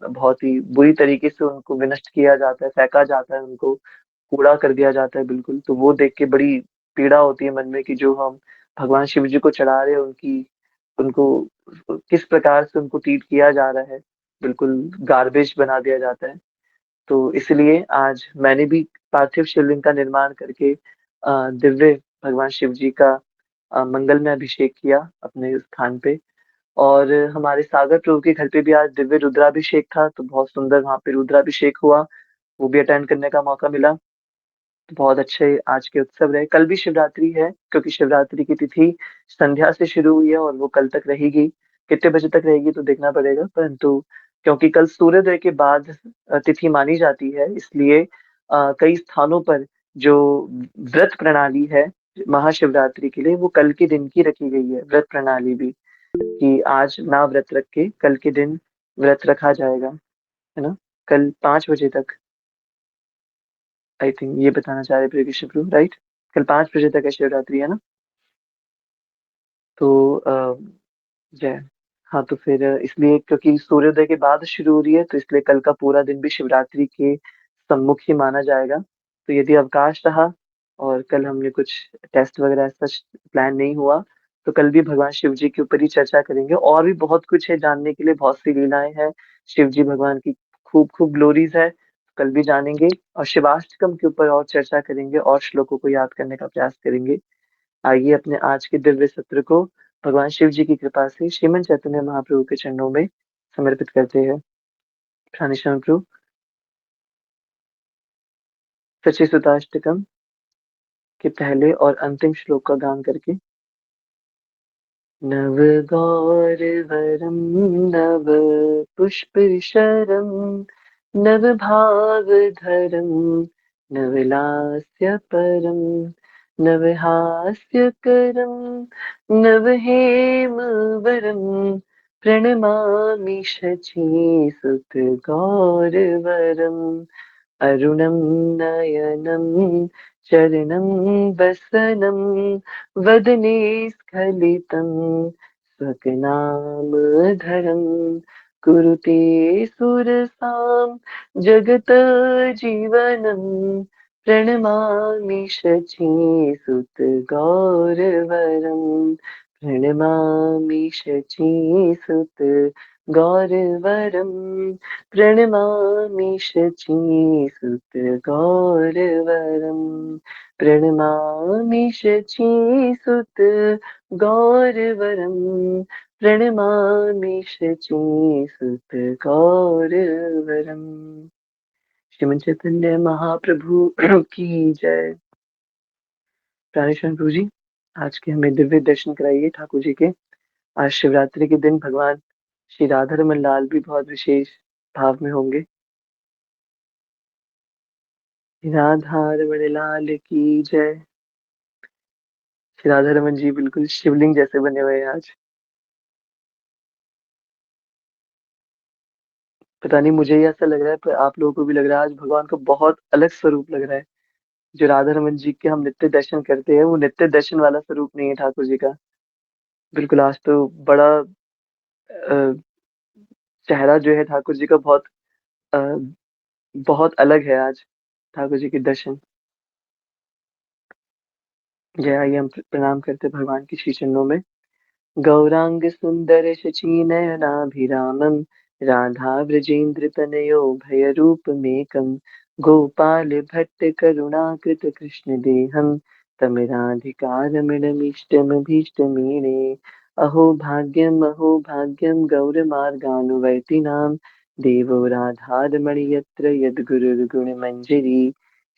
बहुत ही बुरी तरीके से उनको विनष्ट किया जाता है, फेंका जाता है उनको, कूड़ा कर दिया जाता है बिल्कुल। तो वो देख के बड़ी पीड़ा होती है मन में कि जो हम भगवान शिव जी को चढ़ा रहे हैं, उनकी उनको किस प्रकार से उनको ट्रीट किया जा रहा है, बिल्कुल गार्बेज बना दिया जाता है। तो इसलिए आज मैंने भी पार्थिव शिवलिंग का निर्माण करके दिव्य भगवान शिव जी का मंगलमय अभिषेक किया अपने स्थान पे। और हमारे सागर प्रभु के घर पे भी आज दिव्य रुद्राभिषेक था, तो बहुत सुंदर वहाँ पे रुद्राभिषेक हुआ, वो भी अटेंड करने का मौका मिला। तो बहुत अच्छे आज के उत्सव रहे। कल भी शिवरात्रि है, क्योंकि शिवरात्रि की तिथि संध्या से शुरू हुई है और वो कल तक रहेगी। कितने बजे तक रहेगी तो देखना पड़ेगा, परंतु क्योंकि कल सूर्योदय के बाद तिथि मानी जाती है, इसलिए कई स्थानों पर जो व्रत प्रणाली है महाशिवरात्रि के लिए, वो कल के दिन की रखी गई है व्रत प्रणाली भी, कि आज ना व्रत रख के कल के दिन व्रत रखा जाएगा, है ना? कल 5 बजे तक, आई थिंक ये बताना चाह रहे थे ऋषभ प्रभु, राइट? कल 5 बजे तक है शिवरात्रि, है ना? तो जय। हाँ, तो फिर इसलिए क्योंकि सूर्योदय के बाद शुरू हो रही है, तो इसलिए कल का पूरा दिन भी शिवरात्रि के सम्मुख ही माना जाएगा। तो यदि अवकाश रहा और कल हमने कुछ टेस्ट वगैरह सच प्लान नहीं हुआ, तो कल भी भगवान शिव जी के ऊपर ही चर्चा करेंगे। और भी बहुत कुछ है जानने के लिए, बहुत सी लीलाएं हैं शिव जी भगवान की, खूब खूब ग्लोरीज है, कल भी जानेंगे। और शिवाष्टकम के ऊपर और चर्चा करेंगे और श्लोकों को याद करने का प्रयास करेंगे। आइए अपने आज के दिव्य सत्र को भगवान शिव जी की कृपा से श्रीमन चैतन्य महाप्रभु के चरणों में समर्पित करते हैं। प्राणेश्वर प्रभु, सच्चिदाष्टकम के पहले और अंतिम श्लोक का गान करके। नव गौर वरम नव पुष्पशरम नव भाव धरम नवलास्य परम नव हास्य करम नव हेम वरम प्रणमामि शची सुत गौर वरम अरुणं नयनं चरणं वसनं वदने स्खलितं स्वकनामधरं कुरुते सुरसां जगतजीवनं प्रणमामि शचीसुत गौरवरं प्रणमामि शचीसुत गौरवरं प्रणमामि शचीसुत गौरवरं प्रणमामि शचीसुत गौरवरं प्रणमामि शचीसुत गौरवरं। श्रीमन चैतन्य महाप्रभु की जय। प्राणेश्वर प्रभु जी, आज के हमें दिव्य दर्शन कराइए ठाकुर जी के। आज शिवरात्रि के दिन भगवान श्री राधा रमन लाल भी बहुत विशेष भाव में होंगे। राधा रमन लाल की जय। श्री राधा रमन जी बिल्कुल शिवलिंग जैसे बने हुए हैं आज। पता नहीं, मुझे ही ऐसा लग रहा है, पर आप लोगों को भी लग रहा है आज भगवान का बहुत अलग स्वरूप लग रहा है। जो राधा रमन जी के हम नित्य दर्शन करते हैं, वो नित्य दर्शन वाला स्वरूप नहीं है ठाकुर जी का। बिल्कुल आज तो बड़ा चेहरा जो है ठाकुर जी का बहुत अ, बहुत अलग है आज ठाकुर जी के दर्शन। जय। आइए हम प्रणाम करते हैं भगवान की श्री चरणों में। गौरांग सुंदर शची नयनाभिरामं राधा व्रजेन्द्र तनयो भयरूपमेकं गोपाल भट्ट करुणाकृत कृष्ण देहं तमिराधिकारमिडमीष्टमभीष्टमीडे अहो भाग्यं गौरमार्गानुवर्तिनां देवो राधारमणि यत्र यद्गुरुर्गुणमञ्जरी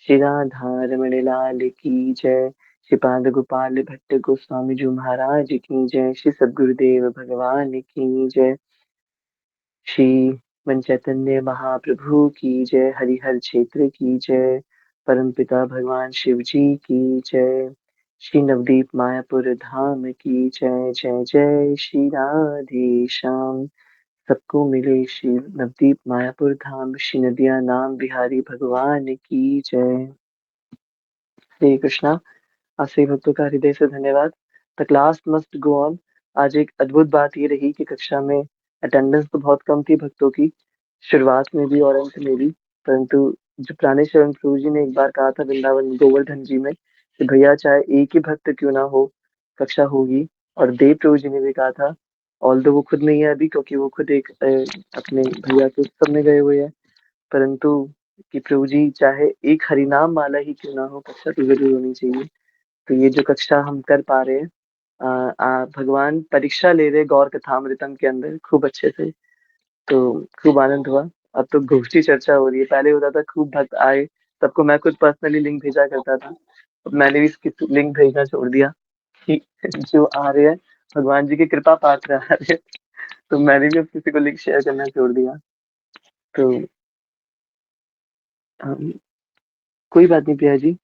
श्री राधारमण लाल की जय। श्रीपाद गोपाल भट्ट गोस्वामी जी महाराज की जय। श्री सद्गुरुदेव भगवान की जय। श्री मन चैतन्य महाप्रभु की जय। हरिहर क्षेत्र की जय। परमपिता भगवान शिव जी की जय। श्री नवदीप मायापुर धाम की जय। जय जय श्री राधे श्याम। सबको मिले श्री नवदीप मायापुर धाम। श्री नदिया नाम बिहारी भगवान की जय। हरे कृष्णा। आप सभी भक्तों का हृदय से धन्यवाद। The class must go on. आज एक अद्भुत बात ये रही कि कक्षा में अटेंडेंस तो बहुत कम थी भक्तों की, शुरुआत में भी और अंत में भी। परंतु जो प्राणेश शरण प्रभु जी ने एक बार कहा था वृंदावन गोवर्धन जी में कि भैया चाहे एक ही भक्त क्यों ना हो, कक्षा होगी। और देव प्रभु जी ने भी कहा था, ऑल्दो वो खुद नहीं है अभी क्योंकि वो खुद एक अपने भैया के उत्सव में गए हुए हैं, परंतु कि प्रभु जी चाहे एक हरिनाम माला ही क्यों ना हो, कक्षा तो जरूर होनी चाहिए। तो ये जो कक्षा हम कर पा रहे हैं, भगवान परीक्षा ले रहे गौर कथामृतम के अंदर खूब अच्छे से। तो खूब आनंद हुआ। अब तो गोष्ठी चर्चा हो रही है। पहले होता था खूब भक्त आए, सबको मैं खुद पर्सनली लिंक भेजा करता था। अब मैंने भी इसकी लिंक भेजना छोड़ दिया कि जो आ रहे हैं भगवान जी की कृपा पात्र आ रहे हैं, तो मैंने भी अब किसी को लिंक शेयर करना छोड़ दिया। तो अम, कोई बात नहीं प्रिया जी।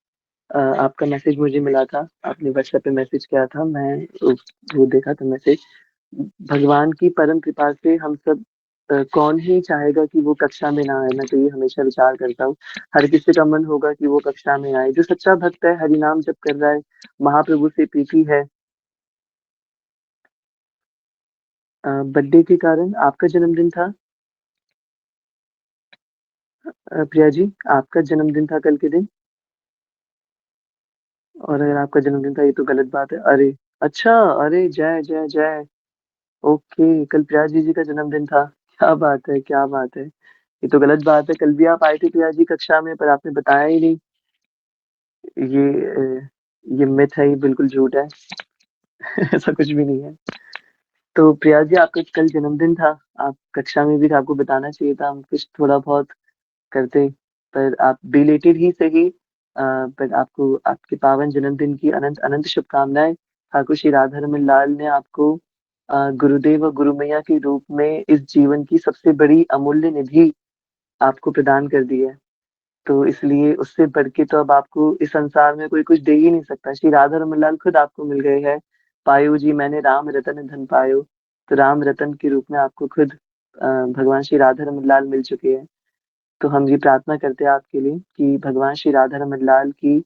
आपका मैसेज मुझे मिला था, आपने व्हाट्सएप पे मैसेज किया था, मैं वो देखा था मैसेज। भगवान की परम कृपा से हम सब कौन ही चाहेगा कि वो कक्षा में ना आए। मैं तो ये हमेशा विचार करता हूँ, हर किसी का मन होगा कि वो कक्षा में आए। जो सच्चा भक्त है, हरि नाम जप कर रहा है, महाप्रभु से प्रीति है। बर्थडे के कारण आपका जन्मदिन था, प्रिया जी, आपका जन्मदिन था कल के दिन। और अगर आपका जन्मदिन था ये तो गलत बात है। अरे अच्छा, अरे जय जय जय। ओके, कल प्रिया जी का जन्मदिन था। क्या बात है, क्या बात है। ये तो गलत बात है, कल भी आप आए थे प्रिया जी कक्षा में पर आपने बताया ही नहीं। ये ये मिथ है, ये बिल्कुल झूठ है। ऐसा कुछ भी नहीं है। तो प्रिया जी आपका कल जन्मदिन था, आप कक्षा में भी थे, आपको बताना चाहिए था, हम कुछ थोड़ा बहुत करते। पर आप बिलेटेड ही सही, पर आपको आपके पावन जन्मदिन की अनंत अनंत शुभकामनाएं। ठाकुर श्री राधारमण लाल ने आपको गुरुदेव और गुरु मैया के रूप में इस जीवन की सबसे बड़ी अमूल्य निधि आपको प्रदान कर दी है। तो इसलिए उससे बढ़ के तो अब आपको इस संसार में कोई कुछ दे ही नहीं सकता। श्री राधा रमन लाल खुद आपको मिल गए हैं। पायो जी मैंने राम रतन धन पायो। तो राम रतन के रूप में आपको खुद भगवान श्री राधा रमन लाल मिल चुके हैं। तो हम ये प्रार्थना करते हैं आपके लिए कि भगवान श्री राधा रमन लाल की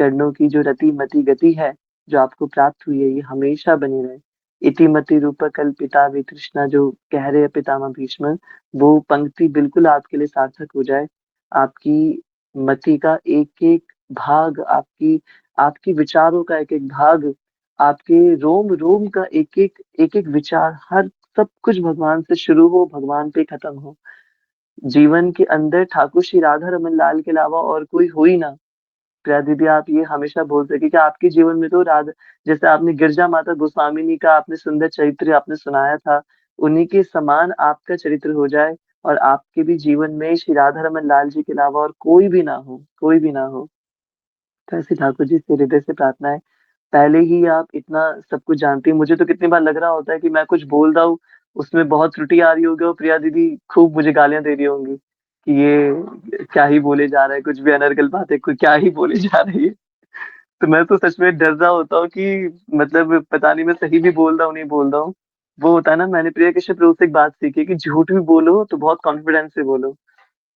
चरणों की जो रति मति गति है, जो आपको प्राप्त हुई है, ये हमेशा बनी रहे। इति मति रूप कल्पिता वितृष्णा, जो कह रहे हैं पितामह भीष्म, वो पंक्ति बिल्कुल आपके लिए सार्थक हो जाए। आपकी मति का एक एक भाग, आपकी आपकी विचारों का एक एक भाग, आपके रोम रोम का एक एक विचार, हर सब कुछ भगवान से शुरू हो, भगवान पे खत्म हो। जीवन के अंदर ठाकुर श्री राधा रमन लाल के अलावा और कोई हो ही ना। प्रिया दीदी आप ये हमेशा बोल सके कि आपके जीवन में तो राधा, जैसे आपने गिरजा माता गोस्वामिनी का आपने सुंदर चरित्र आपने सुनाया था, उन्हीं के समान आपका चरित्र हो जाए। और आपके भी जीवन में श्री राधा रमन लाल जी के अलावा और कोई भी ना हो, कोई भी ना हो। तो ऐसे ठाकुर जी से हृदय से प्रार्थना है। पहले ही आप इतना सब कुछ जानती हैं। मुझे तो कितनी बार लग रहा होता है कि मैं कुछ बोल रहा हूँ, उसमें बहुत त्रुटि आ रही होगी और प्रिया दीदी खूब मुझे गालियां दे रही होंगी कि ये क्या ही बोले जा रहा है, कुछ भी अनर्गल बातें, कोई क्या ही बोले जा रही है। तो मैं तो सच में डर रहा होता हूँ कि मतलब पता नहीं मैं सही भी बोल रहा हूँ नहीं बोल रहा हूँ। वो होता है ना, मैंने प्रिया कश्यप प्रभु से एक बात सीखी है कि झूठ भी बोलो तो बहुत कॉन्फिडेंस से बोलो।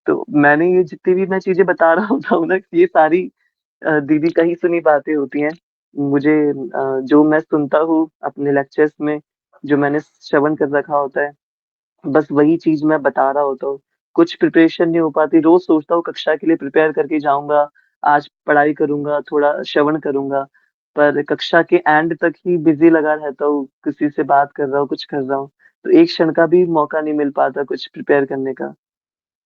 तो मैंने ये जितनी भी मैं चीजें बता रहा होता हूँ ना, ये सारी दीदी का ही सुनी बातें होती हैं। मुझे जो मैं सुनता हूँ अपने लेक्चर्स में, जो मैंने श्रवण कर रखा होता है, बस वही चीज मैं बता रहा होता हूँ। कुछ प्रिपरेशन नहीं हो पाती। रोज सोचता हूँ कक्षा के लिए प्रिपेयर करके जाऊंगा, आज पढ़ाई करूंगा, थोड़ा श्रवण करूंगा, पर कक्षा के एंड तक ही बिजी लगा रहता हूँ, किसी से बात कर रहा हूँ, कुछ कर रहा हूँ। तो एक क्षण का भी मौका नहीं मिल पाता कुछ प्रिपेयर करने का।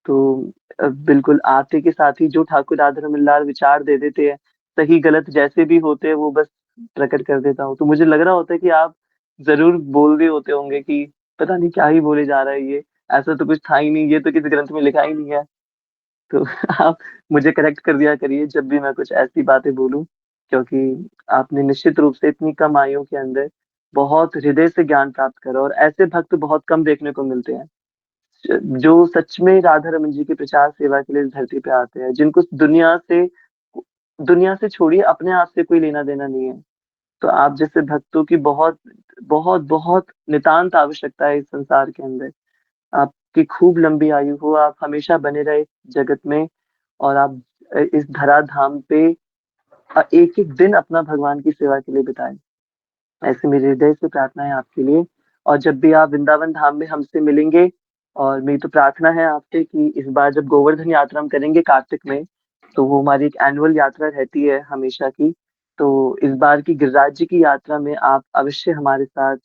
तो बिल्कुल आते के साथ ही जो ठाकुर राधा रमन लाल विचार दे देते हैं, सही-गलत जैसे भी होते हैं वो बस प्रकट कर देता हूँ। तो मुझे लग रहा होता है कि आप ज़रूर बोल रहे होते होंगे कि पता नहीं क्या ही बोले जा रहा है ये, ऐसा तो कुछ था ही नहीं, ये तो किसी ग्रंथ में लिखा ही नहीं है। तो आप मुझे करेक्ट कर दिया करिए जब भी मैं कुछ ऐसी बातें बोलूँ, क्योंकि आपने निश्चित रूप से इतनी कम आयु के अंदर बहुत हृदय से ज्ञान प्राप्त करा और ऐसे भक्त बहुत कम देखने को मिलते हैं। जो सच में राधा रमन जी की प्रचार सेवा के लिए इस धरती पे आते हैं, जिनको दुनिया से छोड़िए अपने आप से कोई लेना-देना नहीं है। तो आप जैसे भक्तों की बहुत, बहुत, बहुत नितांत आवश्यकता है इस संसार के अंदर। आपकी खूब लंबी आयु हो, आप हमेशा बने रहे जगत में और आप इस धराधाम पे एक-एक दिन अपना भगवान की सेवा के लिए बिताएँ। ऐसी मेरी हृदय से प्रार्थना है आपके लिए और जब भी आप वृंदावन धाम में हमसे मिलेंगे और मेरी तो प्रार्थना है आपसे कि इस बार जब गोवर्धन यात्रा हम करेंगे कार्तिक में, तो वो हमारी एक एनुअल यात्रा रहती है हमेशा की। तो इस बार की गिरिराज जी की यात्रा में आप अवश्य हमारे साथ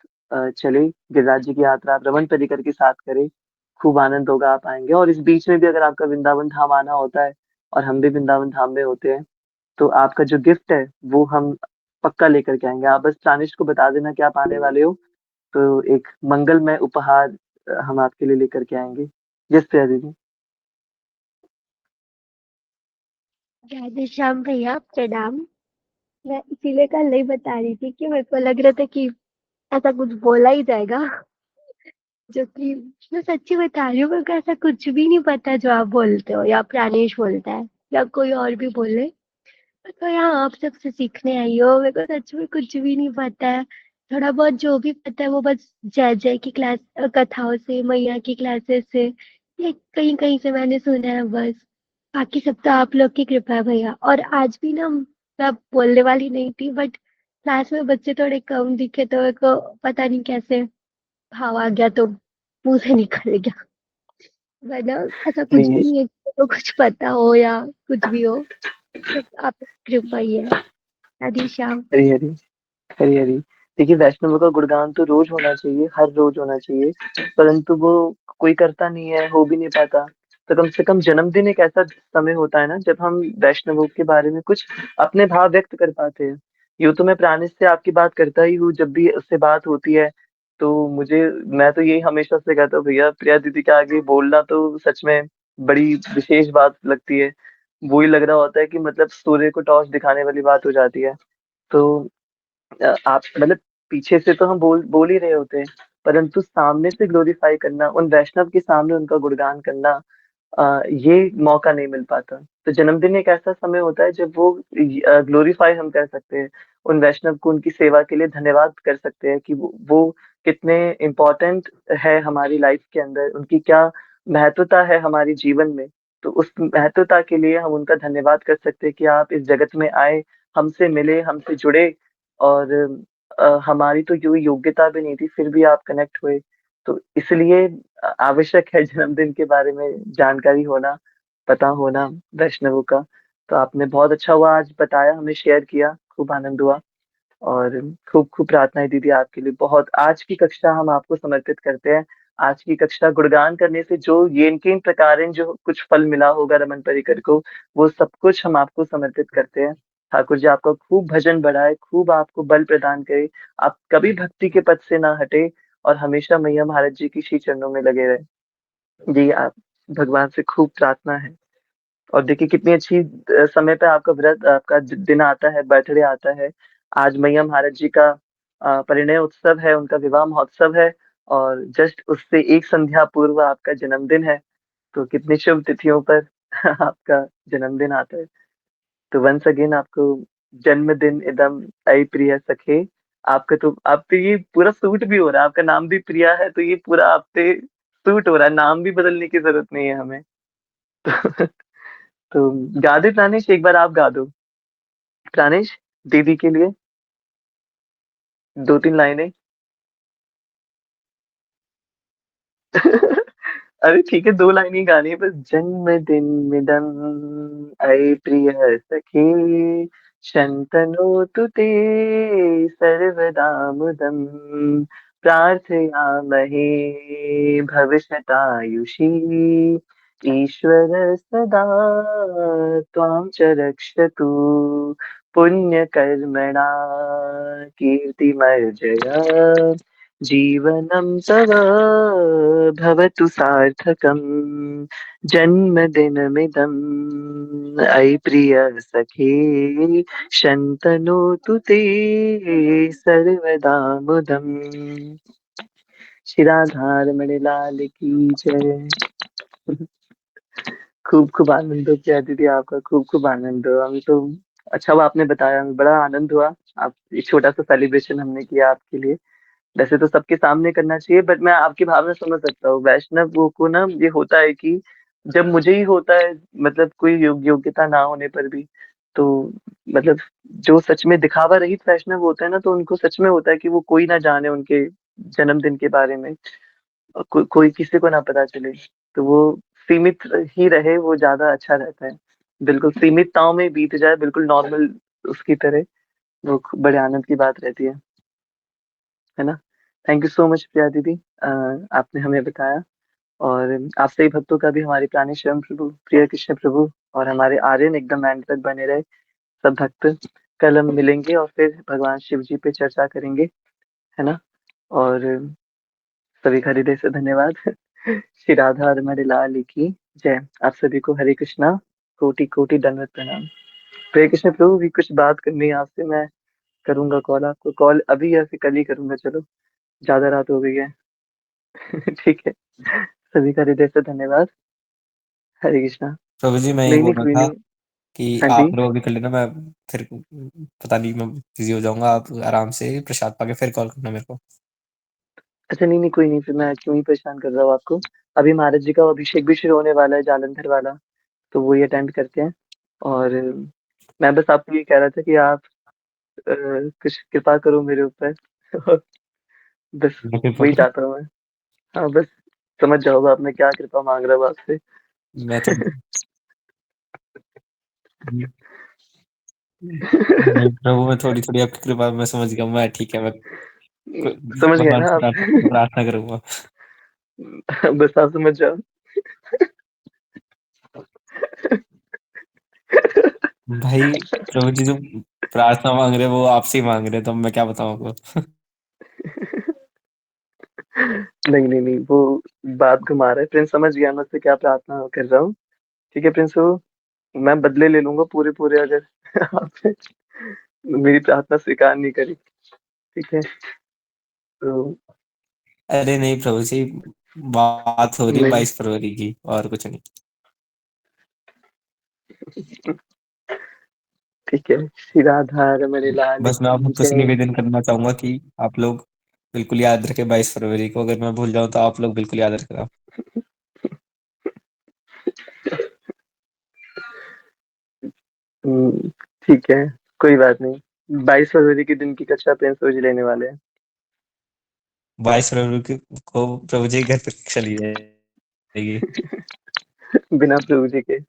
चलें। गिरिराज जी की यात्रा आप रमन परिकर के साथ करें, खूब आनंद होगा, आप आएँगे और इस बीच में भी अगर आपका वृंदावन धाम आना होता है और हम भी वृंदावन धाम में होते हैं, तो आपका जो गिफ्ट है, वो हम पक्का लेकर के आएँगे। आप बस प्राणेश को बता देना कि आप आने वाले हो, तो एक मंगलमय उपहार हम आपके लिए लेकर के आएँगे। यस प्रिया दीदी। राधे श्याम भैया प्रणाम। मैं इसीलिए कल नहीं बता रही थी कि मेरे को लग रहा था कि ऐसा कुछ बोला ही जाएगा, जो कि मैं सच्ची बता रही हूँ, मेरे को ऐसा कुछ भी नहीं पता जो आप बोलते हो या प्राणेश बोलता है या कोई और भी बोले। तो यहाँ आप सबसे सीखने आई हो, मेरे को सच में कुछ भी नहीं पता है। थोड़ा बहुत जो भी पता है वो बस जय जय की क्लास कथाओं से, मैया की क्लासेस से, ये कहीं कहीं से मैंने सुना है बस। बाकी सब तो आप लोग की कृपा है भैया। और आज भी ना मैं बोलने वाली नहीं थी, बट क्लास में बच्चे थोड़े कम दिखे तो मेरे को पता नहीं कैसे भाव आ गया, तो मुंह से निकल गया। वरना ऐसा कुछ नहीं, भी नहीं है कि तो कुछ पता हो या कुछ भी हो, सब आपकी कृपा ही है। राधे श्याम। हरी, हरी, हरी, हरी। देखिए वैष्णव का गुणगान तो रोज़ होना चाहिए, हर रोज़ होना चाहिए, परंतु वो कोई करता नहीं है, हो भी नहीं पाता। तो कम से कम जन्मदिन एक ऐसा समय होता है ना, जब हम वैष्णवों के बारे में कुछ अपने भाव व्यक्त कर पाते हैं। यूँ तो मैं प्राणेश से आपकी बात करता ही हूँ, जब भी उससे बात होती है, तो मैं तो यही हमेशा से कहता हूँ, भैया प्रिया दीदी के आगे बोलना तो सच में बड़ी विशेष बात लगती है। वो ही लग रहा होता है कि मतलब सूर्य को टॉर्च दिखाने वाली बात हो जाती है। तो आप मतलब पीछे से तो हम बोल बोल ही रहे होते हैं, परंतु सामने से ग्लोरीफाई करना, उन वैष्णव के सामने उनका गुणगान करना, ये मौका नहीं मिल पाता। तो जन्मदिन एक ऐसा समय होता है जब वो ग्लोरीफाई हम कर सकते हैं, उन वैष्णव को उनकी सेवा के लिए धन्यवाद कर सकते हैं कि वो कितने इम्पोर्टेंट है हमारी लाइफ के अंदर, उनकी क्या महत्वता है हमारे जीवन में। तो उस महत्वता के लिए हम उनका धन्यवाद कर सकते हैं कि आप इस जगत में आए, हमसे मिले, हमसे जुड़े और हमारी तो कोई योग्यता भी नहीं थी, फिर भी आप कनेक्ट हुए। तो इसलिए आवश्यक है जन्मदिन के बारे में जानकारी होना, पता होना वैष्णवों का। तो आपने बहुत अच्छा हुआ आज बताया, हमें शेयर किया, खूब आनंद हुआ और खूब-खूब प्रार्थनाएँ दीदी आपके लिए। बहुत आज की कक्षा हम आपको समर्पित करते हैं। आज की कक्षा गुणगान करने से जो येन-केन प्रकारेण जो कुछ फल मिला होगा रमन परिकर को, वो सब कुछ हम आपको समर्पित करते हैं। ठाकुर जी आपका खूब भजन बढ़ाए, खूब आपको बल प्रदान करे, आप कभी भक्ति के पथ से ना हटे और हमेशा मैया महाराज जी की श्री चरणों में लगे रहें। जी, आप भगवान से खूब प्रार्थना है। और देखिए कितनी अच्छी समय पे आपका व्रत आपका दिन आता है, बर्थडे आता है। आज मैया महाराज जी का परिणय उत्सव है, उनका विवाह महोत्सव है और जस्ट उससे 1 संध्या पूर्व आपका जन्मदिन है। तो कितनी शुभ तिथियों पर आपका जन्मदिन आता है। तो वन्स अगेन आपको जन्मदिन इदं अयि प्रिय सखे। आपका तो आप पे ये पूरा सूट भी हो रहा है, आपका नाम भी प्रिया है, तो ये पूरा आप पे सूट हो रहा है, नाम भी बदलने की ज़रूरत नहीं है हमें। तो गा दे प्राणेश एक बार आप गा दो। प्राणेश दीदी के लिए 2-3 लाइनें। अरे ठीक है 2 लाइन ही गानी है बस। जन्मदिन मिदं अयि प्रिय सखे शन्तनोतु ते सर्वदा मुदं प्रार्थयामहे भविष्यतायुषी ईश्वर सदा त्वां च रक्षतु पुण्यकर्मणा कीर्तिमर्जय जीवनं तव भवतु सार्थकम् जन्मदिनमिदम् अयि प्रिय सखे शन्तनोतु ते सर्वदा मुदम्। श्री राधा रमण लाल की जय। खूब खूब आनंद हो प्यारी दीदी आपका, खूब खूब आनंद हो। हम तो अच्छा हुआ आपने बताया, हमें बड़ा आनंद हुआ। आप एक छोटा सा सेलिब्रेशन हमने किया आपके लिए। वैसे तो सबके सामने करना चाहिए, बट मैं आपकी भावना समझ सकता हूँ। वैष्णव को ना ये होता है कि जब मुझे ही होता है, मतलब कोई योग्यता ना होने पर भी, तो मतलब जो सच में दिखावा रहित वैष्णव होता है ना, तो उनको सच में होता है कि वो कोई ना जाने उनके जन्मदिन के बारे में, और कोई किसी को ना पता चले। तो वो सीमित ही रहे, वो ज्यादा अच्छा रहता है। बिल्कुल सीमितताओं में बीत जाए, बिल्कुल नॉर्मल उसकी तरह, वो बड़े आनंद की बात रहती है ना। थैंक यू सो मच प्रिया दीदी, आपने हमें बताया। और आपसे ही भक्तों का भी, हमारे प्राणी स्वयं प्रभु प्रिय कृष्ण प्रभु और हमारे आर्यन एकदम एंड तक बने रहे सब भक्त। कल हम मिलेंगे और फिर भगवान शिव जी पे चर्चा करेंगे, है ना। और सभी का हृदय से धन्यवाद। श्री राधा रमण लाल की जय। आप सभी को हरे कृष्णा, कोटि कोटि दंडवत प्रणाम। हरे कृष्ण प्रभु, भी कुछ बात करनी है आपसे। मैं करूंगा कॉल आपको, कॉल अभी या फिर कल ही करूंगा, चलो ज्यादा रात हो गई है। ठीक है, सभी का हृदय से धन्यवाद। हरे कृष्णा। प्रभु जी मैं ये नहीं नहीं, बोल रहा कोई था नहीं। कि हाँ जी। आप लोग अभी कर लेना, मैं फिर पता नहीं मैं बिजी हो जाऊंगा। आप आराम से प्रसाद पाके फिर कॉल करना मेरे को। अच्छा नहीं नहीं, कोई नहीं, फिर मैं क्यों ही परेशान कर रहा हूँ आपको। अभी महाराज जी का अभिषेक भी शुरू होने वाला है, जालंधर वाला, तो वही अटेंड करते हैं। और मैं बस आपको ये कह रहा था कि आप कुछ कृपा करो मेरे ऊपर। बस मैं कृपा वही करूं? चाहता हूँ मैं। हाँ बस, समझ जाओगे आप मैं क्या कृपा मांग रहा हूँ आपसे। मैं तो नहीं प्रभु, मैं थोड़ी थोड़ी आपकी कृपा मैं समझ गया। मैं ठीक है, मैं समझ गए भगवान ना से आप। प्रार्थना करूंगा। बस आप समझ जाओ। भाई प्रभु जी जो प्रार्थना मांग रहे हैं वो आपसे ही मांग रहे हैं, तो मैं क्या बताऊं आपको। नहीं नहीं नहीं, वो बात घुमा रहा है। प्रिंस समझ गया मैं उससे क्या प्रार्थना कर रहा हूँ। ठीक है प्रिंस, वो मैं बदले ले लूंगा पूरे पूरे, अगर आपने मेरी प्रार्थना स्वीकार नहीं करी। ठीक है तो। अरे नहीं प्रभु जी, बात हो रही है नहीं 22 फरवरी की और कुछ नहीं। ठीक है, श्री राधा रमण लाल बस मैं की आपको से जय। निवेदन करना चाहूंगा कि आप लोग बिल्कुल याद रखें 22 फरवरी को। अगर मैं भूल जाऊं तो आप लोग बिल्कुल याद रखें। हम्म, ठीक है, कोई बात नहीं। 22 फरवरी के दिन की कक्षा प्रिंस रोज लेने वाले 22 फरवरी को प्रभु जी घर पर चली जाएगी। हैं। बिना प्रभु जी के।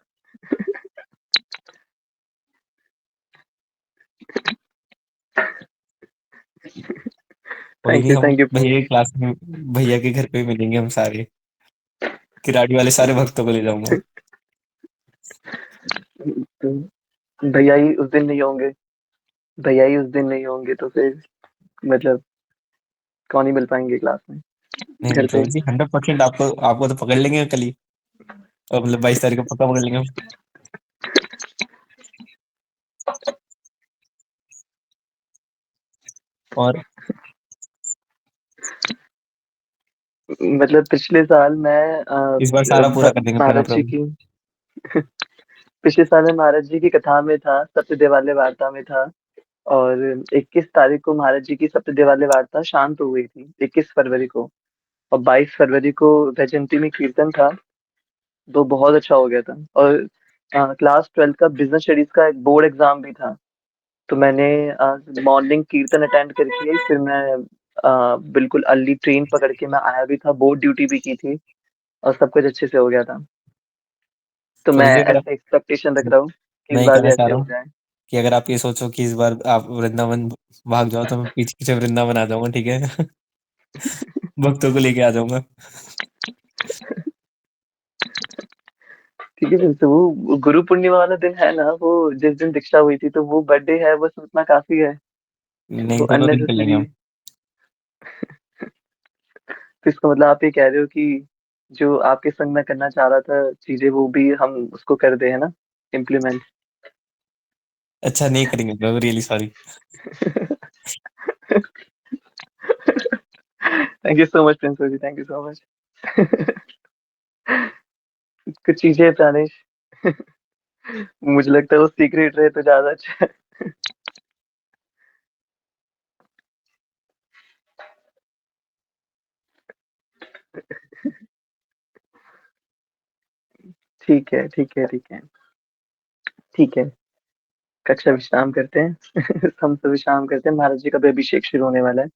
कोई नहीं, हम थैंक यू भैया प्रभु। की क्लास में भैया के घर पे ही मिलेंगे हम सारे। किराड़ी वाले सारे भक्तों को ले जाऊंगा। तो भैया ही उस दिन नहीं होंगे, भैया ही उस दिन नहीं होंगे तो फिर मतलब कौन ही मिल पाएंगे क्लास में, नहीं नहीं घर पे। प्रभु जी, 100% आपको आपको तो पकड़ लेंगे कल ही। और मतलब 22 तारीख को पक्का पकड़ लेंगे हम। और मतलब पिछले साल मैं इस बार सारा पूरा कर देंगे अपना महाराज जी प्रभु। की, पिछले साल मैं महाराज जी की कथा में था, सत्य देवालय वार्ता में था। और 21 तारीख को महाराज जी की सत्य देवालय वार्ता शांत हो गई थी, 21 फरवरी को। और 22 फरवरी को वैजयंती में कीर्तन था, तो बहुत अच्छा हो गया था। और क्लास 12 का बिजनेस स्टडीज का एक बोर्ड एग्जाम भी था। तो मैंने मॉर्निंग कीर्तन अटेंड करके ही फिर मैं बिल्कुल अर्ली ट्रेन पकड़ के मैं आया भी था, बोर्ड ड्यूटी भी की थी, और सब कुछ अच्छे से हो गया था। तो मैं प्रभु जी अगर ऐसे एक्सपेक्टेशन रख रहा हूँ कि इस मैं ये बार भी कहना चाह ऐसे रहा हो हूँ जाए। कि अगर आप ये सोचो कि इस बार आप वृंदावन भाग जाओ, तो मैं पीछे पीछे वृंदावन आ जाऊंगा, ठीक है। भक्तों को लेके आ जाऊंगा। ठीक है, फिर तो वो गुरु पूर्णिमा वाला दिन है ना, वो जिस दिन दीक्षा हुई थी, तो वो बर्थडे है, बस उतना काफ़ी है। वो नहीं, दोनों दिन कर लेंगे अननेसेसरी हम। है। तो इसका मतलब आप ये कह रहे हो कि जो आपके संग मैं करना चाह रहा था चीज़ें, वो भी हम उसको कर दें, है ना? इम्प्लीमेंट। अच्छा नहीं करेंगे bro, really sorry. Thank you so much principal ji, thank you so much. कुछ चीज़ें प्राणेश, मुझे लगता है वो सीक्रेट रहे तो ज़्यादा अच्छा है। ठीक है, ठीक है, ठीक है। ठीक है, कक्षा विश्राम करते हैं। हम सब विश्राम करते हैं, महाराज जी का भी अभिषेक शुरू होने वाला है।